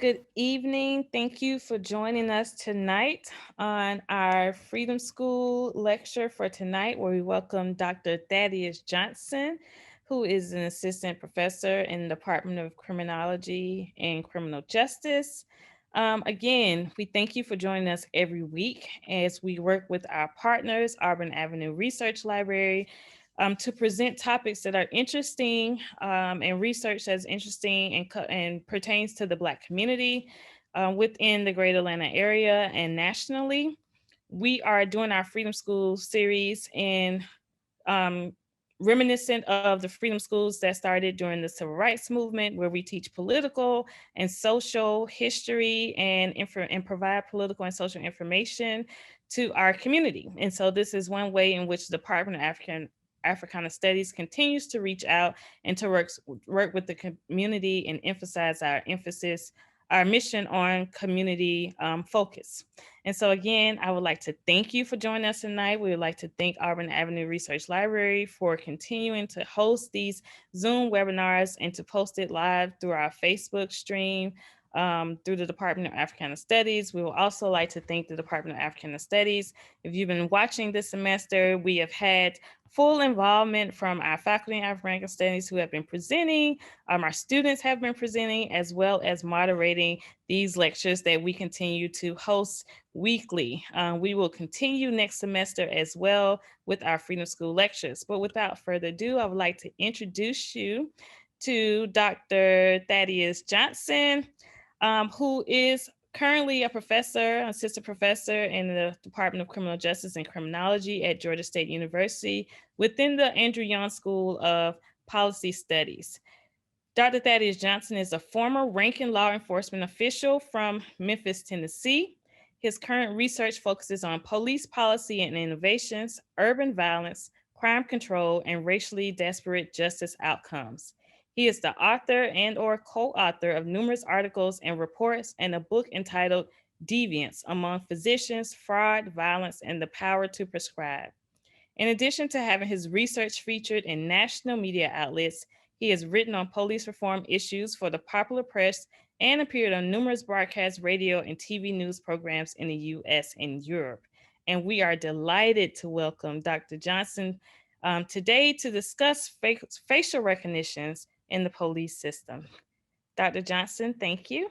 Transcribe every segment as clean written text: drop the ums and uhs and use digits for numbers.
Good evening. Thank you for joining us tonight on our Freedom School lecture for tonight, where we welcome Dr. Thaddeus Johnson, who is an assistant professor in the Department of Criminology and Criminal Justice. Again, we thank you for joining us every week as we work with our partners, Auburn Avenue Research Library, to present topics that are interesting and research that's interesting and pertains to the Black community within the Greater Atlanta area and nationally. We are doing our Freedom School series in reminiscent of the Freedom Schools that started during the Civil Rights Movement, where we teach political and social history and provide political and social information to our community. And so this is one way in which the Department of Africana Studies continues to reach out and to work with the community and emphasize our mission on community focus. And so again, I would like to thank you for joining us tonight. We would like to thank Auburn Avenue Research Library for continuing to host these Zoom webinars and to post it live through our Facebook stream through the Department of Africana Studies. We would also like to thank the Department of Africana Studies. If you've been watching this semester, we have had full involvement from our faculty in African Studies who have been presenting, our students have been presenting, as well as moderating these lectures that we continue to host weekly. We will continue next semester as well with our Freedom School lectures. But without further ado, I would like to introduce you to Dr. Thaddeus Johnson, who is currently a professor, assistant professor in the Department of Criminal Justice and Criminology at Georgia State University within the Andrew Young School of Policy Studies. Dr. Thaddeus Johnson is a former ranking law enforcement official from Memphis, Tennessee. His current research focuses on police policy and innovations, urban violence, crime control, and racially disparate justice outcomes. He is the author and/or co-author of numerous articles and reports and a book entitled Deviance Among Physicians, Fraud, Violence, and the Power to Prescribe. In addition to having his research featured in national media outlets, he has written on police reform issues for the popular press and appeared on numerous broadcast radio and TV news programs in the US and Europe. And we are delighted to welcome Dr. Johnson today to discuss facial recognitions in the police system. Dr. Johnson, thank you.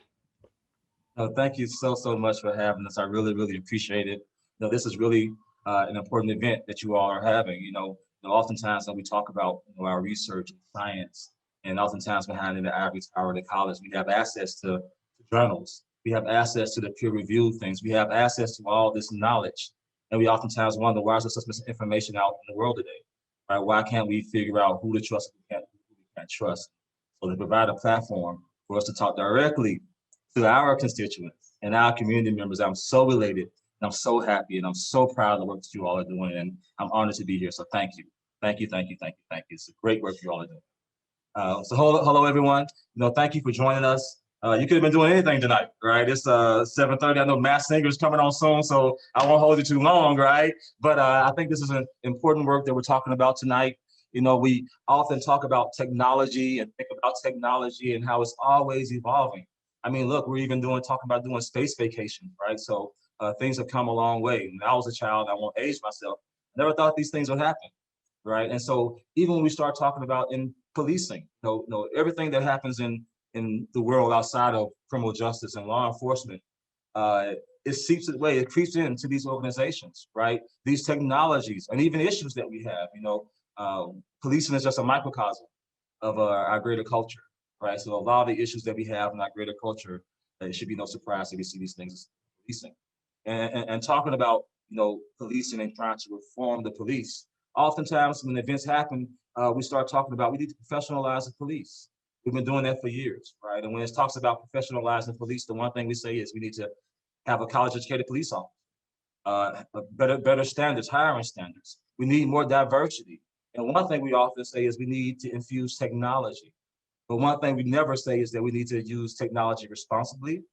Thank you so much for having us. I really appreciate it. This is really an important event that you all are having. Oftentimes when we talk about our research and science, and oftentimes behind the ivory tower of the college, we have access to journals. We have access to the peer-reviewed things. We have access to all this knowledge. And we oftentimes wonder, why is there such misinformation out in the world today? Right? Why can't we figure out who to trust and who we can't trust? So to provide a platform for us to talk directly to our constituents and our community members, I'm so elated and I'm so happy and I'm so proud of the work that you all are doing, and I'm honored to be here. So thank you. It's a great work you all are doing. So hello everyone. Thank you for joining us. You could have been doing anything tonight, right? It's 7:30. I know Mass Singer is coming on soon, so I won't hold you too long, right? But I think this is an important work that we're talking about tonight. We often talk about technology and think about technology and how it's always evolving. I mean, look, we're even talking about doing space vacation, right? So things have come a long way. When I was a child, I won't age myself, I never thought these things would happen, right? And so even when we start talking about in policing, everything that happens in the world outside of criminal justice and law enforcement, it seeps its way, it creeps into these organizations, right? These technologies and even issues that we have, policing is just a microcosm of our greater culture, right? So a lot of the issues that we have in our greater culture, it should be no surprise that we see these things as policing. And talking about, policing and trying to reform the police, oftentimes when events happen, we start talking about we need to professionalize the police. We've been doing that for years, right? And when it talks about professionalizing police, the one thing we say is we need to have a college-educated police officer, better standards, hiring standards. We need more diversity. And one thing we often say is we need to infuse technology. But one thing we never say is that we need to use technology responsibly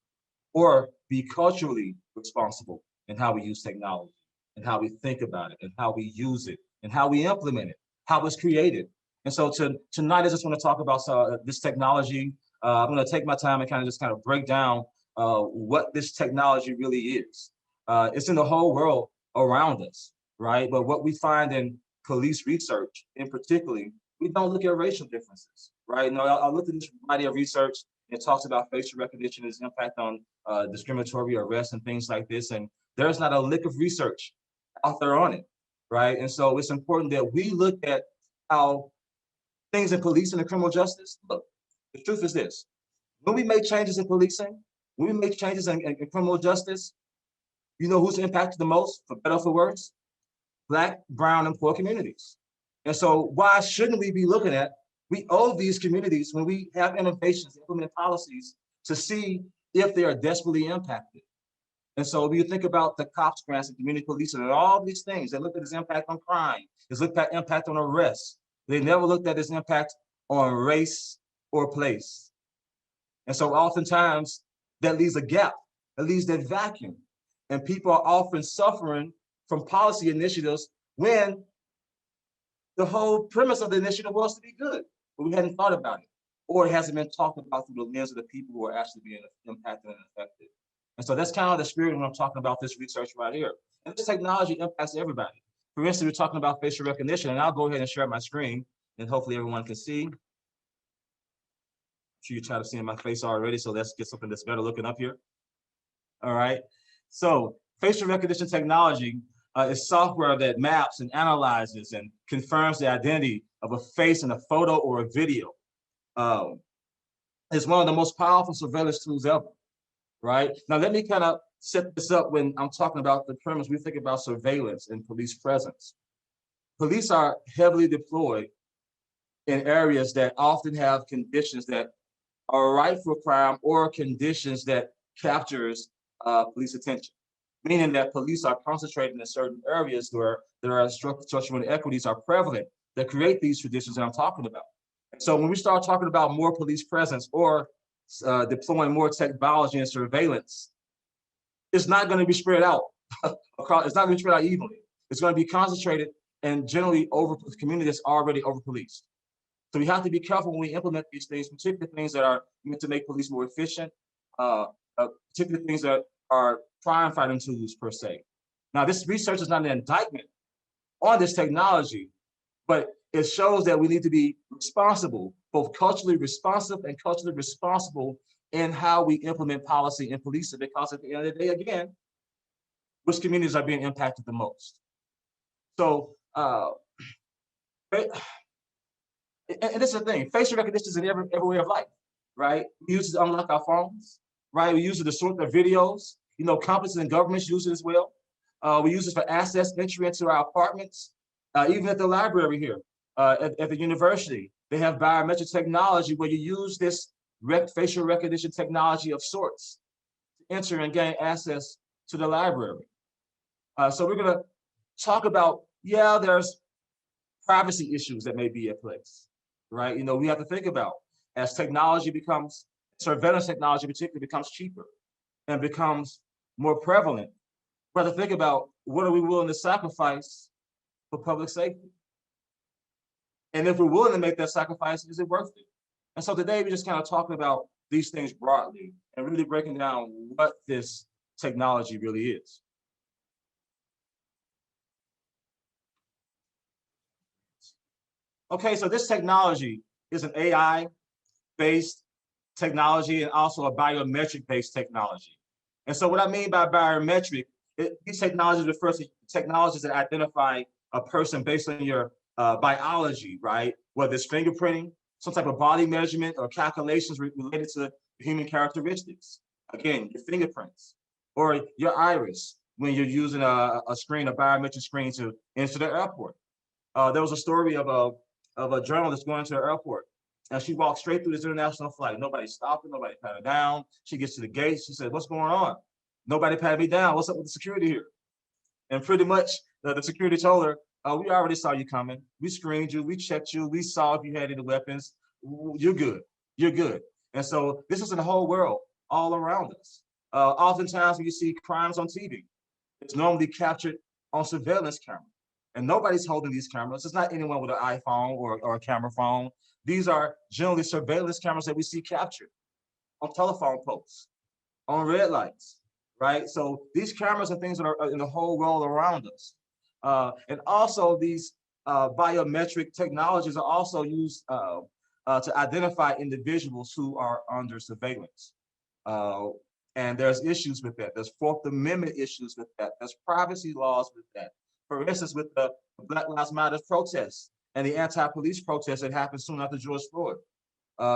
or be culturally responsible in how we use technology and how we think about it and how we use it and how we implement it, how it's created. And so tonight, I just want to talk about this technology. I'm going to take my time and kind of break down what this technology really is. It's in the whole world around us, right? But what we find in police research in particularly, we don't look at racial differences, right? No, I looked at this body of research. It talks about facial recognition, its impact on discriminatory arrests and things like this. And there's not a lick of research out there on it, right? And so it's important that we look at how things in policing and criminal justice. Look, the truth is this: when we make changes in policing, when we make changes in criminal justice, you know who's impacted the most, for better or for worse? Black, brown, and poor communities. And so why shouldn't we be looking at, we owe these communities when we have innovations, implement policies to see if they are desperately impacted. And so when you think about the cops grants and community policing and all these things, they look at its impact on crime, it's looked at impact on arrests. They never looked at its impact on race or place. And so oftentimes that leaves a gap, that leaves that vacuum. And people are often suffering from policy initiatives when the whole premise of the initiative was to be good, but we hadn't thought about it, or it hasn't been talked about through the lens of the people who are actually being impacted and affected. And so that's kind of the spirit when I'm talking about this research right here. And this technology impacts everybody. For instance, we're talking about facial recognition, and I'll go ahead and share my screen, and hopefully everyone can see. I'm sure you're tired of seeing my face already, so let's get something that's better looking up here. All right. So facial recognition technology is software that maps and analyzes and confirms the identity of a face in a photo or a video. It's one of the most powerful surveillance tools ever, right? Now, let me kind of set this up when I'm talking about the premise. We think about surveillance and police presence. Police are heavily deployed in areas that often have conditions that are ripe for crime or conditions that captures police attention, meaning that police are concentrated in certain areas where there are structural inequities are prevalent that create these traditions that I'm talking about. And so when we start talking about more police presence or deploying more technology and surveillance, it's not going to be spread out across, it's not going to be spread out evenly. It's going to be concentrated and generally over the community that's already over policed. So we have to be careful when we implement these things, particularly things that are meant to make police more efficient, particularly things that are crime-fighting tools per se. Now, this research is not an indictment on this technology, but it shows that we need to be responsible, both culturally responsive and culturally responsible in how we implement policy in policing, because at the end of the day, again, which communities are being impacted the most? So, and this is the thing, facial recognition is in every way of life, right? We use it to unlock our phones, right? We use it to sort the videos. You know, companies and governments use it as well. We use it for access entry into our apartments, even at the library here, at the university. They have biometric technology where you use this facial recognition technology of sorts to enter and gain access to the library. So we're going to talk about, yeah, there's privacy issues that may be at place, right? You know, we have to think about as technology becomes, surveillance technology particularly becomes cheaper and becomes more prevalent. We have to think about what are we willing to sacrifice for public safety? And if we're willing to make that sacrifice, is it worth it? And so today we're just kind of talking about these things broadly and really breaking down what this technology really is. Okay, so this technology is an AI-based technology and also a biometric-based technology. And so what I mean by biometric, these technologies refer to technologies that identify a person based on your biology, right? Whether it's fingerprinting, some type of body measurement or calculations related to human characteristics. Again, your fingerprints or your iris when you're using a screen, a biometric screen to enter the airport. There was a story of a journalist going to the airport, and she walked straight through this international flight. Nobody stopped her, nobody patted her down. She gets to the gate, she said, "What's going on?" "Nobody patted me down. What's up with the security here?" And pretty much the security told her, "We already saw you coming. We screened you, we checked you, we saw if you had any weapons. You're good, you're good." And so this is in the whole world, all around us. Oftentimes when you see crimes on TV, it's normally captured on surveillance camera. And nobody's holding these cameras. It's not anyone with an iPhone or a camera phone. These are generally surveillance cameras that we see captured on telephone poles. on red lights, right? So these cameras are things that are in the whole world around us. And also these biometric technologies are also used to identify individuals who are under surveillance. And there's issues with that. There's Fourth Amendment issues with that. There's privacy laws with that. For instance, with the Black Lives Matter protests and the anti-police protests that happened soon after George Floyd.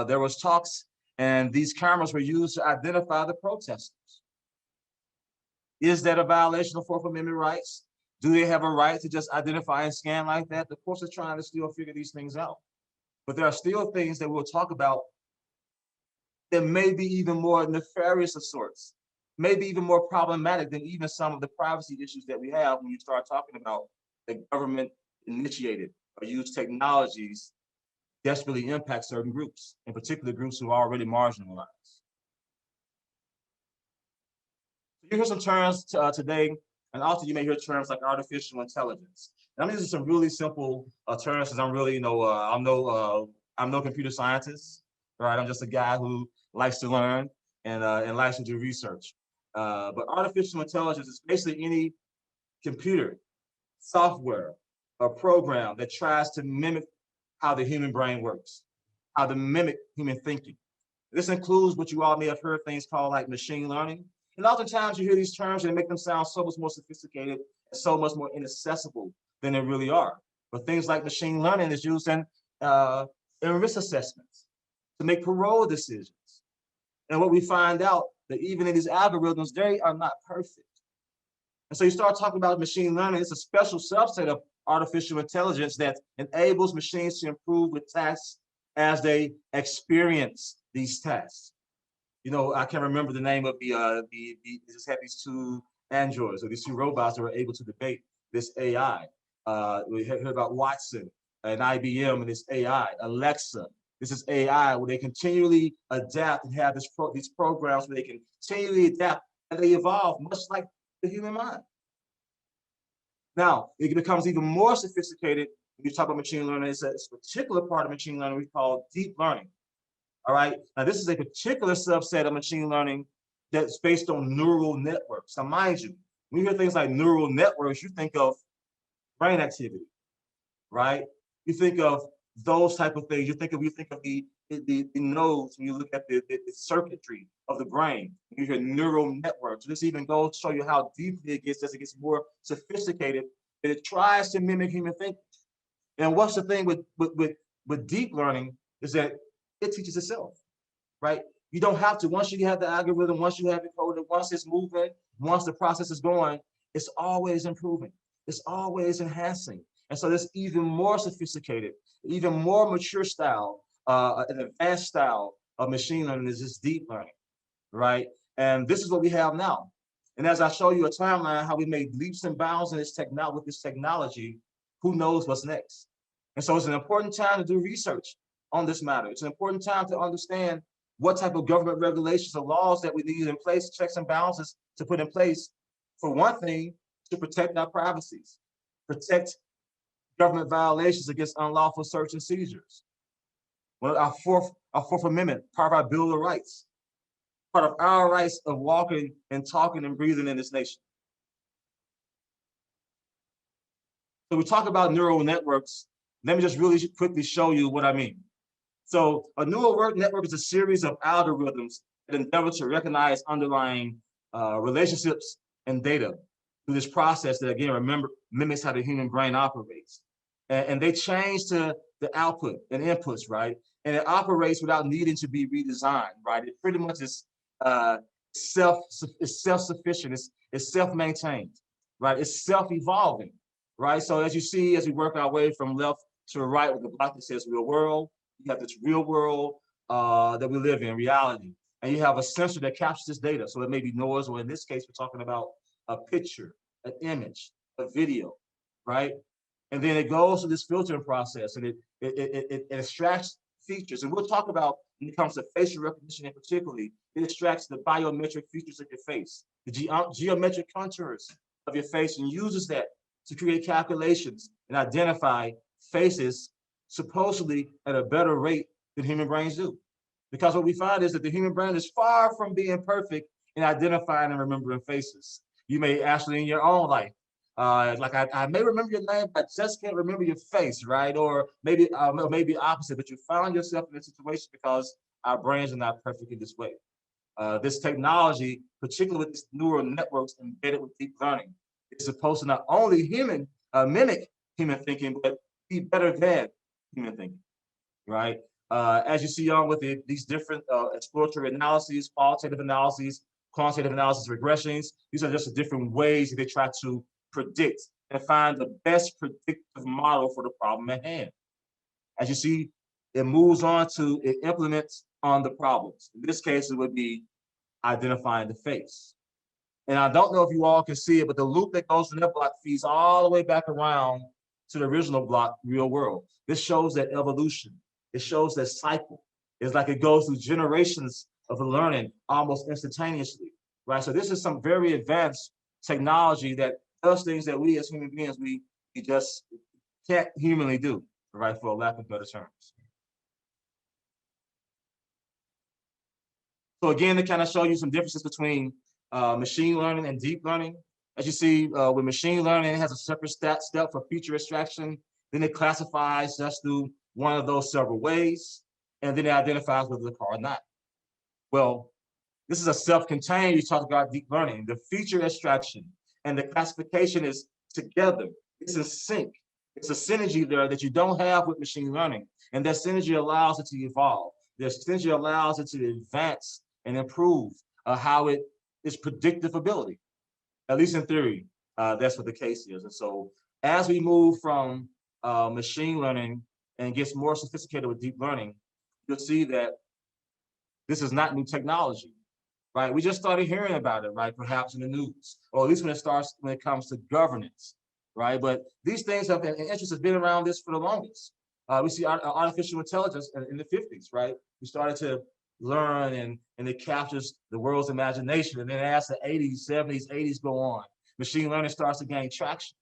There was talks, and these cameras were used to identify the protesters. Is that a violation of Fourth Amendment rights? Do they have a right to just identify and scan like that? The courts are trying to still figure these things out. But there are still things that we'll talk about that may be even more nefarious of sorts, maybe even more problematic than even some of the privacy issues that we have when you start talking about the government initiated or used technologies desperately impact certain groups, in particular groups who are already marginalized. So you hear some terms today, and also you may hear terms like artificial intelligence. And I'm using some really simple terms because I'm really, I'm no computer scientist, right? I'm just a guy who likes to learn and likes to do research. But artificial intelligence is basically any computer, software, or program that tries to mimic how the human brain works, how to mimic human thinking. This includes what you all may have heard things called like machine learning. And oftentimes you hear these terms and they make them sound so much more sophisticated and so much more inaccessible than they really are. But things like machine learning is used in risk assessments to make parole decisions. And what we find out that even in these algorithms, they are not perfect. And so you start talking about machine learning, it's a special subset of artificial intelligence that enables machines to improve with tasks as they experience these tasks. I can't remember the name of they just had these two androids or these two robots that were able to debate this AI. We heard about Watson and IBM and this AI, Alexa. This is AI where they continually adapt and have these programs where they can continually adapt and they evolve much like the human mind. Now, it becomes even more sophisticated when you talk about machine learning. It's a particular part of machine learning we call deep learning. All right. Now, this is a particular subset of machine learning that's based on neural networks. Now, mind you, when you hear things like neural networks, you think of brain activity, right? You think of those type of things. You think of the nodes when you look at the circuitry of the brain. You hear neural networks. This even goes to show you how deeply it gets as it gets more sophisticated. And it tries to mimic human thinking. And what's the thing with deep learning is that it teaches itself, right? You don't have to, once you have the algorithm, once you have it coded, once it's moving, once the process is going, it's always improving. It's always enhancing. And so this even more sophisticated, even more mature style, an advanced style of machine learning is this deep learning, right? And this is what we have now. And as I show you a timeline, how we made leaps and bounds in this with this technology, who knows what's next? And so it's an important time to do research on this matter. It's an important time to understand what type of government regulations or laws that we need in place, checks and balances to put in place, for one thing, to protect our privacies, protect government violations against unlawful search and seizures. Well, our Fourth Amendment, part of our Bill of Rights, part of our rights of walking and talking and breathing in this nation. So we talk about neural networks. Let me just really quickly show you what I mean. So a neural network is a series of algorithms that endeavor to recognize underlying relationships and data through this process that, again, remember, mimics how the human brain operates. And they change to the output and inputs, right? And it operates without needing to be redesigned, right? It pretty much is self-sufficient, it's self-maintained, right? It's self-evolving, right? So as you see, as we work our way from left to right with the block that says real world, you have this real world that we live in, reality. And you have a sensor that captures this data. So it may be noise, or in this case, we're talking about a picture, an image, a video, right? And then it goes through this filtering process and it extracts features. And we'll talk about, when it comes to facial recognition in particularly, it extracts the biometric features of your face, the geometric contours of your face, and uses that to create calculations and identify faces supposedly at a better rate than human brains do. Because what we find is that the human brain is far from being perfect in identifying and remembering faces. You may actually in your own life, like I may remember your name, but I just can't remember your face, right? Or maybe opposite, but you found yourself in a situation because our brains are not perfect in this way. This technology, particularly with these neural networks embedded with deep learning, is supposed to not only mimic human thinking, but be better than human thinking, right? As you see on with these different exploratory analyses, qualitative analyses, quantitative analysis, regressions, these are just the different ways that they try to predict and find the best predictive model for the problem at hand. As you see, it moves on to, it implements on the problems. In this case, it would be identifying the face. And I don't know if you all can see it, but the loop that goes in that block feeds all the way back around to the original block, real world. This shows that evolution. It shows that cycle. It's like it goes through generations of learning almost instantaneously, right? So this is some very advanced technology that does things that we as human beings, we just can't humanly do, right? For a lack of better terms. So again, to kind of show you some differences between machine learning and deep learning. As you see, with machine learning, it has a separate step for feature extraction. Then it classifies just through one of those several ways, and then it identifies whether the car or not. Well, this is a self-contained, you talk about deep learning. The feature extraction and the classification is together. It's in sync. It's a synergy there that you don't have with machine learning. And that synergy allows it to evolve. The synergy allows it to advance and improve how it is predictive ability. At least in theory, that's what the case is. And so as we move from machine learning and gets more sophisticated with deep learning, you'll see that this is not new technology, right? We just started hearing about it, right? Perhaps in the news, or at least when it comes to governance, right? But these things have been, interest has been around this for the longest. We see artificial intelligence in the 50s, right? We started to learn and it captures the world's imagination. And then as the 80s, 70s, 80s go on, machine learning starts to gain traction.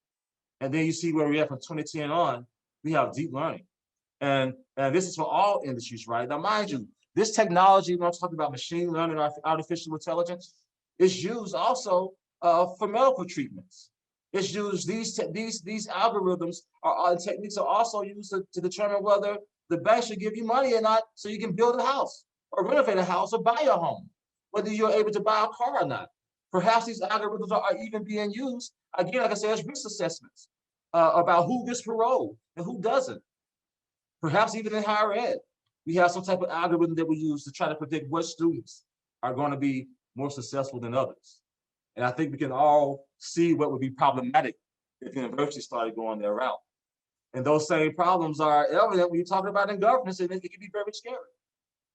And then you see where we are from 2010 on, we have deep learning. And this is for all industries, right? Now, mind you, this technology, when I'm talking about machine learning or artificial intelligence, is used also for medical treatments. It's used, these algorithms and techniques are also used to determine whether the bank should give you money or not so you can build a house or renovate a house or buy a home, whether you're able to buy a car or not. Perhaps these algorithms are even being used, again, like I said, as risk assessments about who gets parole and who doesn't. Perhaps even in higher ed, we have some type of algorithm that we use to try to predict what students are going to be more successful than others. And I think we can all see what would be problematic if the university started going their route. And those same problems are evident when you're talking about in governance, and it can be very scary,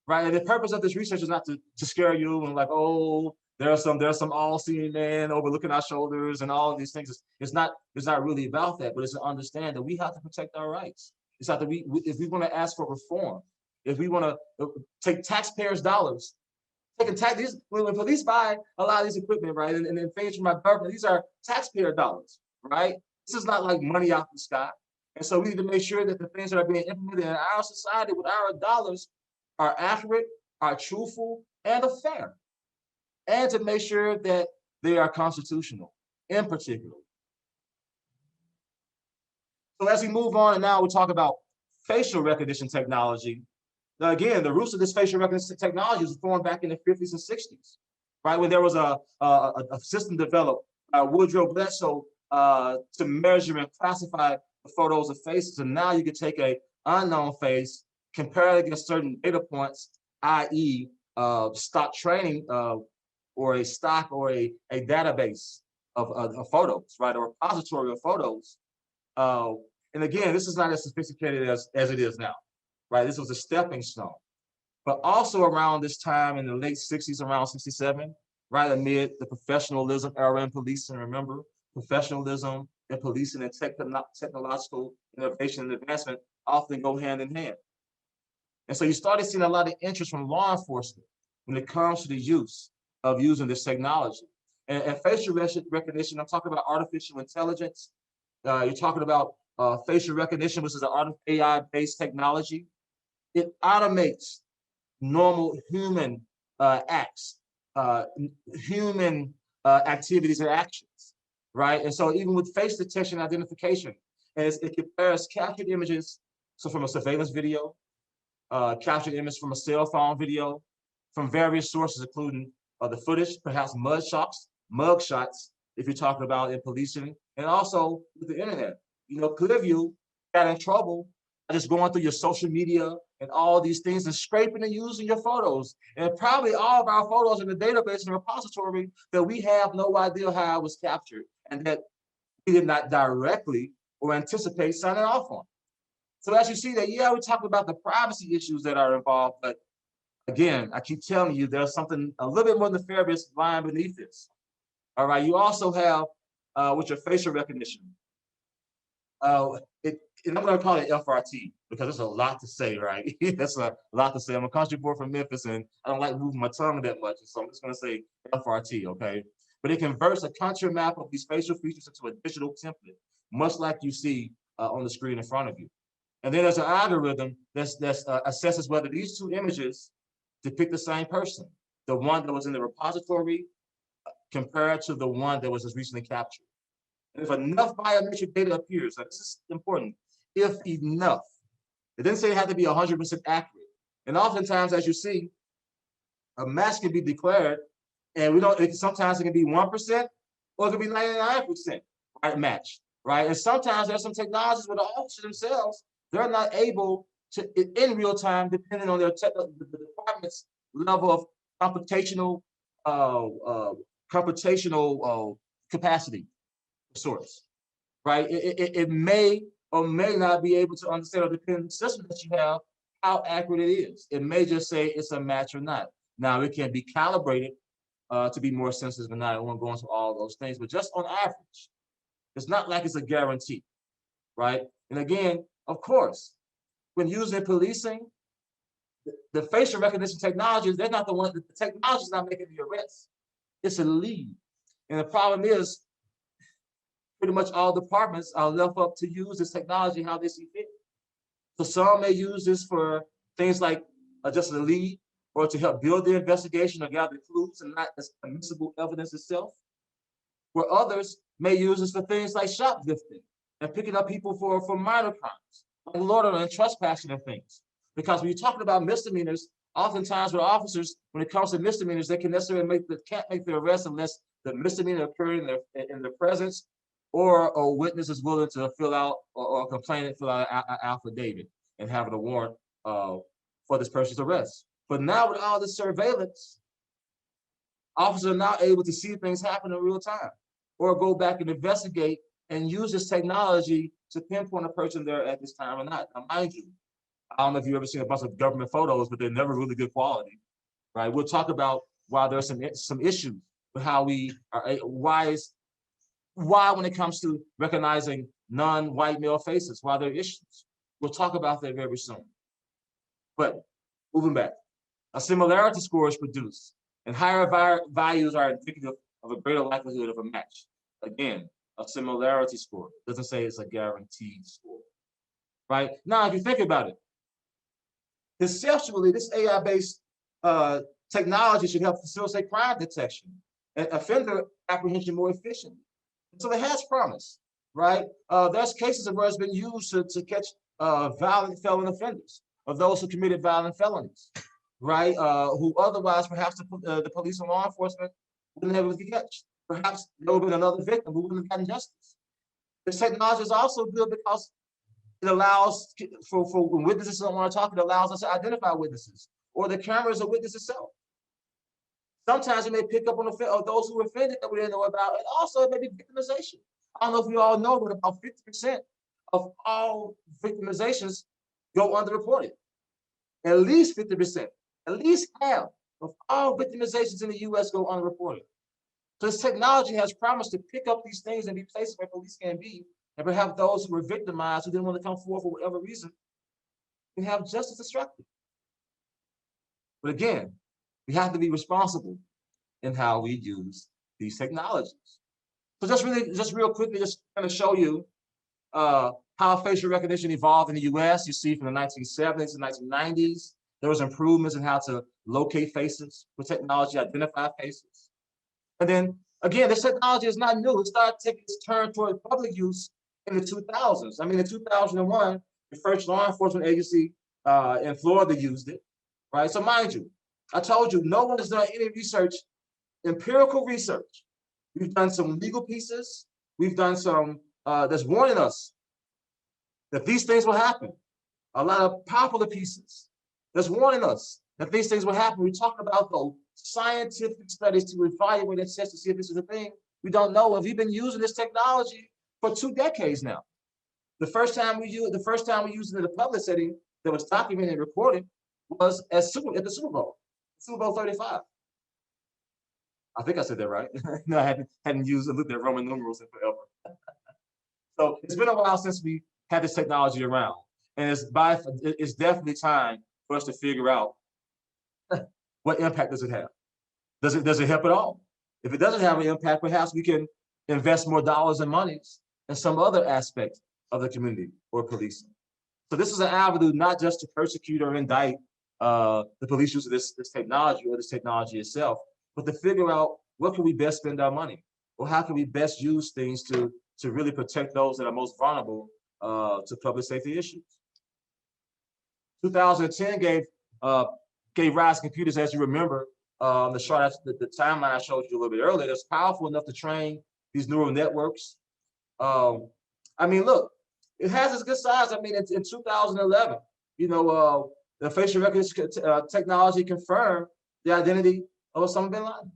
right? And the purpose of this research is not to scare you and like, oh, there's some all-seeing man overlooking our shoulders and all of these things. It's not really about that, but it's to understand that we have to protect our rights. It's not that if we want to ask for reform, if we want to take taxpayers' dollars, when police buy a lot of these equipment, right, and things from our government, these are taxpayer dollars, right? This is not like money out the sky. And so we need to make sure that the things that are being implemented in our society with our dollars are accurate, are truthful, and are fair. And to make sure that they are constitutional in particular. So as we move on, and now we talk about facial recognition technology. Now, again, the roots of this facial recognition technology was formed back in the 50s and 60s, right? When there was a system developed by Woodrow Bledsoe to measure and classify the photos of faces. And now you can take a unknown face, compare it against certain data points, i.e. stock training or a stock or a database of photos, right? Or a repository of photos. And again, this is not as sophisticated as it is now, right? This was a stepping stone. But also around this time in the late 60s, around 67, right amid the professionalism era in policing, remember, professionalism and policing and technological innovation and advancement often go hand in hand. And so you started seeing a lot of interest from law enforcement when it comes to the use of using this technology. And facial recognition, I'm talking about artificial intelligence. You're talking about facial recognition, which is an AI-based technology. It automates normal human acts human activities and actions, right? And so even with face detection and identification, as it compares captured images, so from a surveillance video, captured image from a cell phone video, from various sources, including the footage, perhaps mug shots, if you're talking about in policing, and also with the internet. You know, Clearview got in trouble just going through your social media and all these things and scraping and using your photos. And probably all of our photos in the database and repository that we have no idea how it was captured and that we did not directly or anticipate signing off on. So as you see that, yeah, we talk about the privacy issues that are involved, but again, I keep telling you, there's something a little bit more nefarious lying beneath this. All right, you also have with your facial recognition. And I'm going to call it FRT because there's a lot to say, right? That's a lot to say. I'm a country boy from Memphis, and I don't like moving my tongue that much, so I'm just going to say FRT, okay? But it converts a contour map of these facial features into a digital template, much like you see on the screen in front of you. And then there's an algorithm that assesses whether these two images depict the same person, the one that was in the repository compared to the one that was just recently captured. And if enough biometric data appears, this is important, if enough, it didn't say it had to be 100% accurate. And oftentimes, as you see, a match can be declared, and sometimes it can be 1% or it can be 99% right match, right? And sometimes there's some technologies where the officers themselves, they're not able to, in real time, depending on the department's level of computational capacity sorts, right? It may or may not be able to understand or depend on the system that you have, how accurate it is. It may just say it's a match or not. Now, it can be calibrated to be more sensitive than not. I won't go into all those things, but just on average, it's not like it's a guarantee, right? And again, of course, when used in policing, the facial recognition technologies, they're not the one, the technology is not making the arrest. It's a lead. And the problem is, pretty much all departments are left up to use this technology how they see fit. So some may use this for things like just a lead or to help build the investigation or gather clues and not as admissible evidence itself. Where others may use this for things like shoplifting and picking up people for minor crimes, like loitering and trespassing and things. Because when you're talking about misdemeanors, oftentimes with officers, when it comes to misdemeanors, they can't make the arrest unless the misdemeanor occurred in their presence, or a witness is willing to fill out or a complainant fill out an affidavit and having a warrant for this person's arrest. But now with all this surveillance, officers are now able to see things happen in real time or go back and investigate and use this technology to pinpoint a person there at this time or not. Now, mind you, I don't know if you've ever seen a bunch of government photos, but they're never really good quality, right? We'll talk about why there's some issues with how we are, why when it comes to recognizing non-white male faces, why there are issues. We'll talk about that very soon. But moving back, a similarity score is produced, and higher values are indicative of a greater likelihood of a match. Again, a similarity score doesn't say it's a guaranteed score, right? Now, if you think about it, conceptually, this AI-based technology should help facilitate crime detection and offender apprehension more efficiently. So it has promise, right? There's cases of where it's been used to catch violent felon offenders, of those who committed violent felonies, right? Who otherwise perhaps the police and law enforcement wouldn't have been able to catch. Perhaps there would have been another victim who wouldn't have gotten justice. This technology is also good because it allows for when witnesses don't want to talk, it allows us to identify witnesses or the camera is a witness itself. Sometimes it may pick up on those who were offended that we didn't know about, and also it may be victimization. I don't know if you all know, but about 50% of all victimizations go underreported. At least 50%, at least half of all victimizations in the US go unreported. So this technology has promised to pick up these things and be places where police can be, and perhaps those who were victimized, who didn't want to come forward for whatever reason, can have justice extracted. But again, we have to be responsible in how we use these technologies. So just real quickly, just kind of show you how facial recognition evolved in the US. You see from the 1970s and 1990s, There was improvements in how to locate faces with technology, identify faces. And then again, this technology is not new. It started taking its turn toward public use in the 2000s. I mean, in 2001, the first law enforcement agency in Florida used it, right? So mind you, I told you, no one has done any research, empirical research. We've done some legal pieces. We've done some that's warning us that these things will happen. A lot of popular pieces that's warning us that these things will happen. We talk about the scientific studies to evaluate and assess to see if this is a thing. We don't know if we've been using this technology for 2 decades now. The first time we used it in a public setting that was documented and recorded was at the Super Bowl, Super Bowl 35. I think I said that right. No, I hadn't looked at Roman numerals in forever. So it's been a while since we had this technology around, and it's definitely time for us to figure out what impact does it have. Does it help at all? If it doesn't have an impact, perhaps we can invest more dollars and monies in some other aspect of the community or policing. So this is an avenue not just to persecute or indict the police use of this technology or this technology itself, but to figure out what can we best spend our money, or how can we best use things to really protect those that are most vulnerable to public safety issues. 2010 gave rise to computers, as you remember, the timeline I showed you a little bit earlier. That's powerful enough to train these neural networks. I mean, look, it has its good sides. I mean, in 2011, the facial recognition technology confirmed the identity of Osama bin Laden,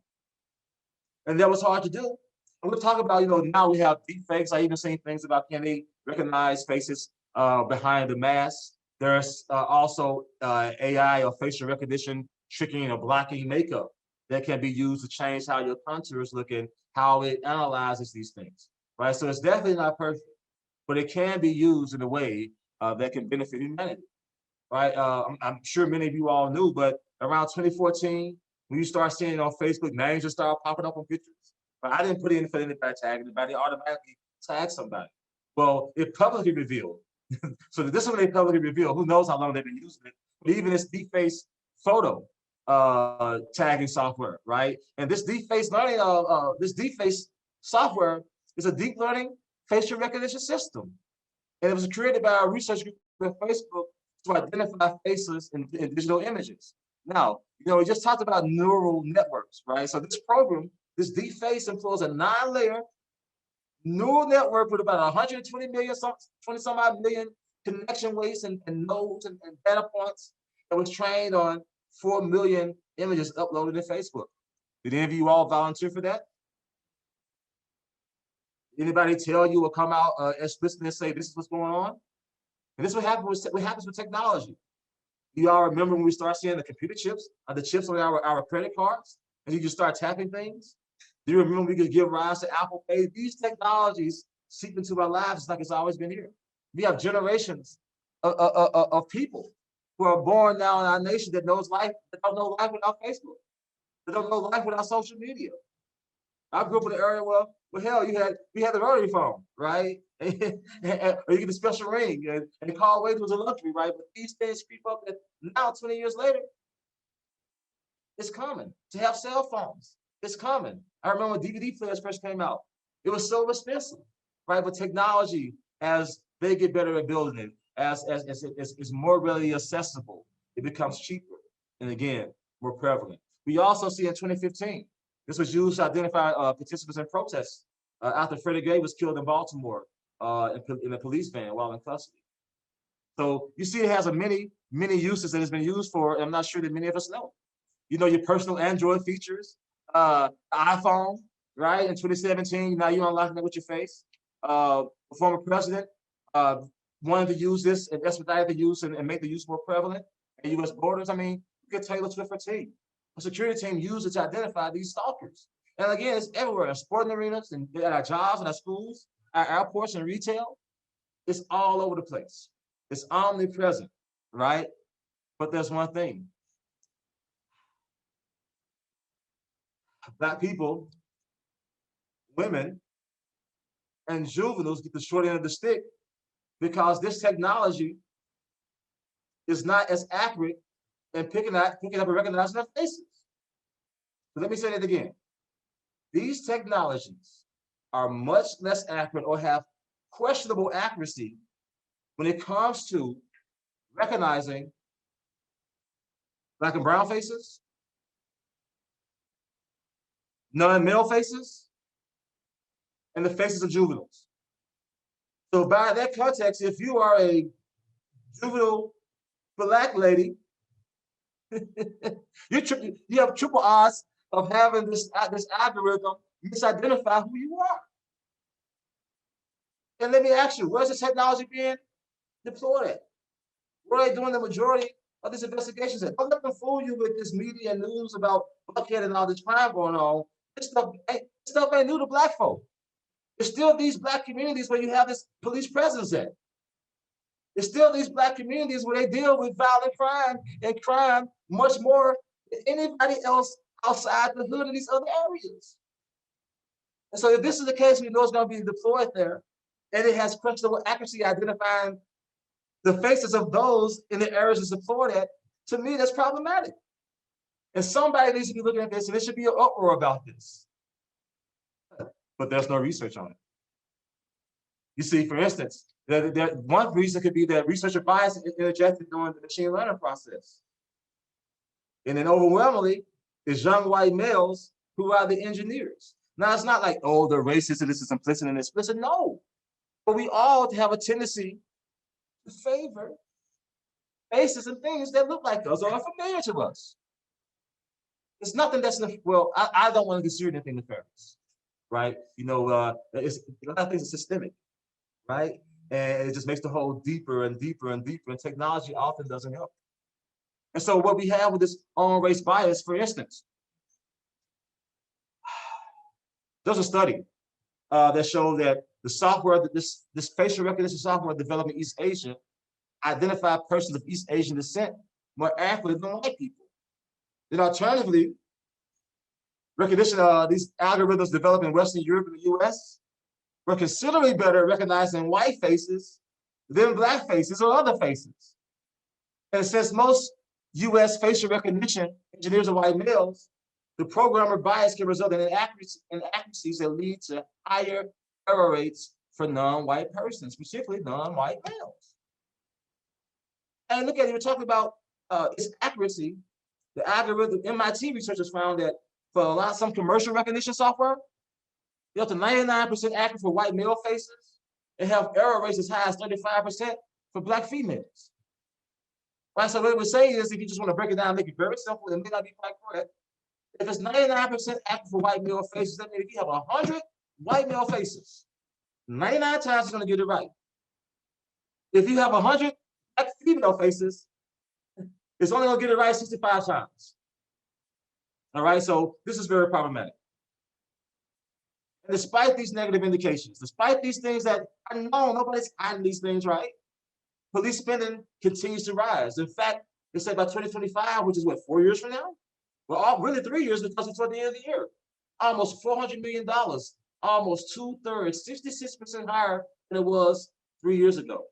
and that was hard to do. And we'll talk about, now we have deepfakes. I even seen things about can they recognize faces behind the mask. There's also AI or facial recognition tricking or blocking makeup that can be used to change how your contours look and how it analyzes these things, right? So it's definitely not perfect, but it can be used in a way that can benefit humanity, right? I'm sure many of you all knew, but around 2014, when you start seeing on Facebook, names just start popping up on pictures. But I didn't put in for anybody tag anybody, automatically tag somebody. Well, it publicly revealed. So this is when they publicly reveal. Who knows how long they've been using it? But even this Deface photo tagging software, right? And this Deface learning, this Deface software is a deep learning facial recognition system, and it was created by a research group at Facebook to identify faces in digital images. Now, we just talked about neural networks, right? So this program, this Deface, employs a 9-layer neural network with about 120 million, 20 some odd million connection weights and nodes and data points that was trained on 4 million images uploaded to Facebook. Did any of you all volunteer for that? Anybody tell you or come out explicitly and say this is what's going on? And this is what happens with technology. You all remember when we start seeing the computer chips, the chips on our credit cards, and you just start tapping things? Do you remember we could give rise to Apple Pay? These technologies seep into our lives like it's always been here. We have generations of people who are born now in our nation that knows life, that don't know life without Facebook, that don't know life without social media. I grew up in an area where, well, hell, we had the rotary phone, right? Or you get the special ring, and call wait was a luxury, right? But these things creep up that now, 20 years later, it's common to have cell phones. It's common. I remember when DVD players first came out, it was so expensive, right? But technology, as they get better at building it, as it's more readily accessible, it becomes cheaper, and again, more prevalent. We also see in 2015, this was used to identify participants in protests after Freddie Gray was killed in Baltimore in a police van while in custody. So you see it has many uses that it's been used for, and I'm not sure that many of us know. Your personal Android features, iPhone, right? In 2017, now you're unlocking it with your face. The former president wanted to use this and expedite the use and make the use more prevalent at U.S. borders. I mean, you could Taylor Swift fatigue. A security team used it to identify these stalkers. And again, it's everywhere, in sporting arenas, and at our jobs, and our schools, our airports, and retail. It's all over the place. It's omnipresent, right? But there's one thing. Black people, women, and juveniles get the short end of the stick because this technology is not as accurate and picking up and recognizing their faces. So let me say that again. These technologies are much less accurate or have questionable accuracy when it comes to recognizing Black and brown faces, non-male faces, and the faces of juveniles. So by that context, if you are a juvenile Black lady, you have triple odds of having this algorithm misidentify who you are. And let me ask you, where's the technology being deployed at? Where are they doing the majority of these investigations at? Don't let them fool you with this media news about Buckhead and all this crime going on. This stuff ain't new to Black folk. There's still these Black communities where you have this police presence at. There's still these Black communities where they deal with violent crime and crime much more than anybody else outside the hood in these other areas. And so if this is the case, we know it's going to be deployed there, and it has questionable accuracy identifying the faces of those in the areas it's deployed at, to me, that's problematic. And somebody needs to be looking at this, and there should be an uproar about this. But there's no research on it. You see, for instance, one reason could be that researcher bias interjected during the machine learning process. And then overwhelmingly, it's young white males who are the engineers. Now, it's not like, oh, they're racist and this is implicit and explicit. No. But we all have a tendency to favor faces and things that look like us or are familiar to us. It's nothing that's, well, I don't want to consider anything nefarious, right? You know, a lot of things are systemic, right? And it just makes the hole deeper and deeper and deeper, and technology often doesn't help. And so what we have with this own race bias, for instance, there's a study that showed that the software, this facial recognition software developed in East Asia identified persons of East Asian descent more accurately than white people. Then alternatively, recognition of these algorithms developed in Western Europe and the US were considerably better at recognizing white faces than Black faces or other faces. And since most US facial recognition engineers are white males, the programmer bias can result in inaccuracies that lead to higher error rates for non-white persons, particularly non-white males. And look at it, we're talking about its accuracy. The algorithm, MIT researchers found that for some commercial recognition software, they're up to 99% accurate for white male faces and have error rates as high as 35% for Black females. Right, so what it would say is, if you just want to break it down and make it very simple, it may not be quite correct. If it's 99% accurate for white male faces, that means if you have 100 white male faces, 99 times it's going to get it right. If you have 100 Black female faces, it's only going to get it right 65 times. All right, so this is very problematic. And despite these negative indications, despite these things that I know nobody's hiding these things, right? Police spending continues to rise. In fact, they say by 2025, which is what, 4 years from now? Well, really 3 years, because it's toward the end of the year. Almost $400 million, almost 2/3, 66% higher than it was 3 years ago.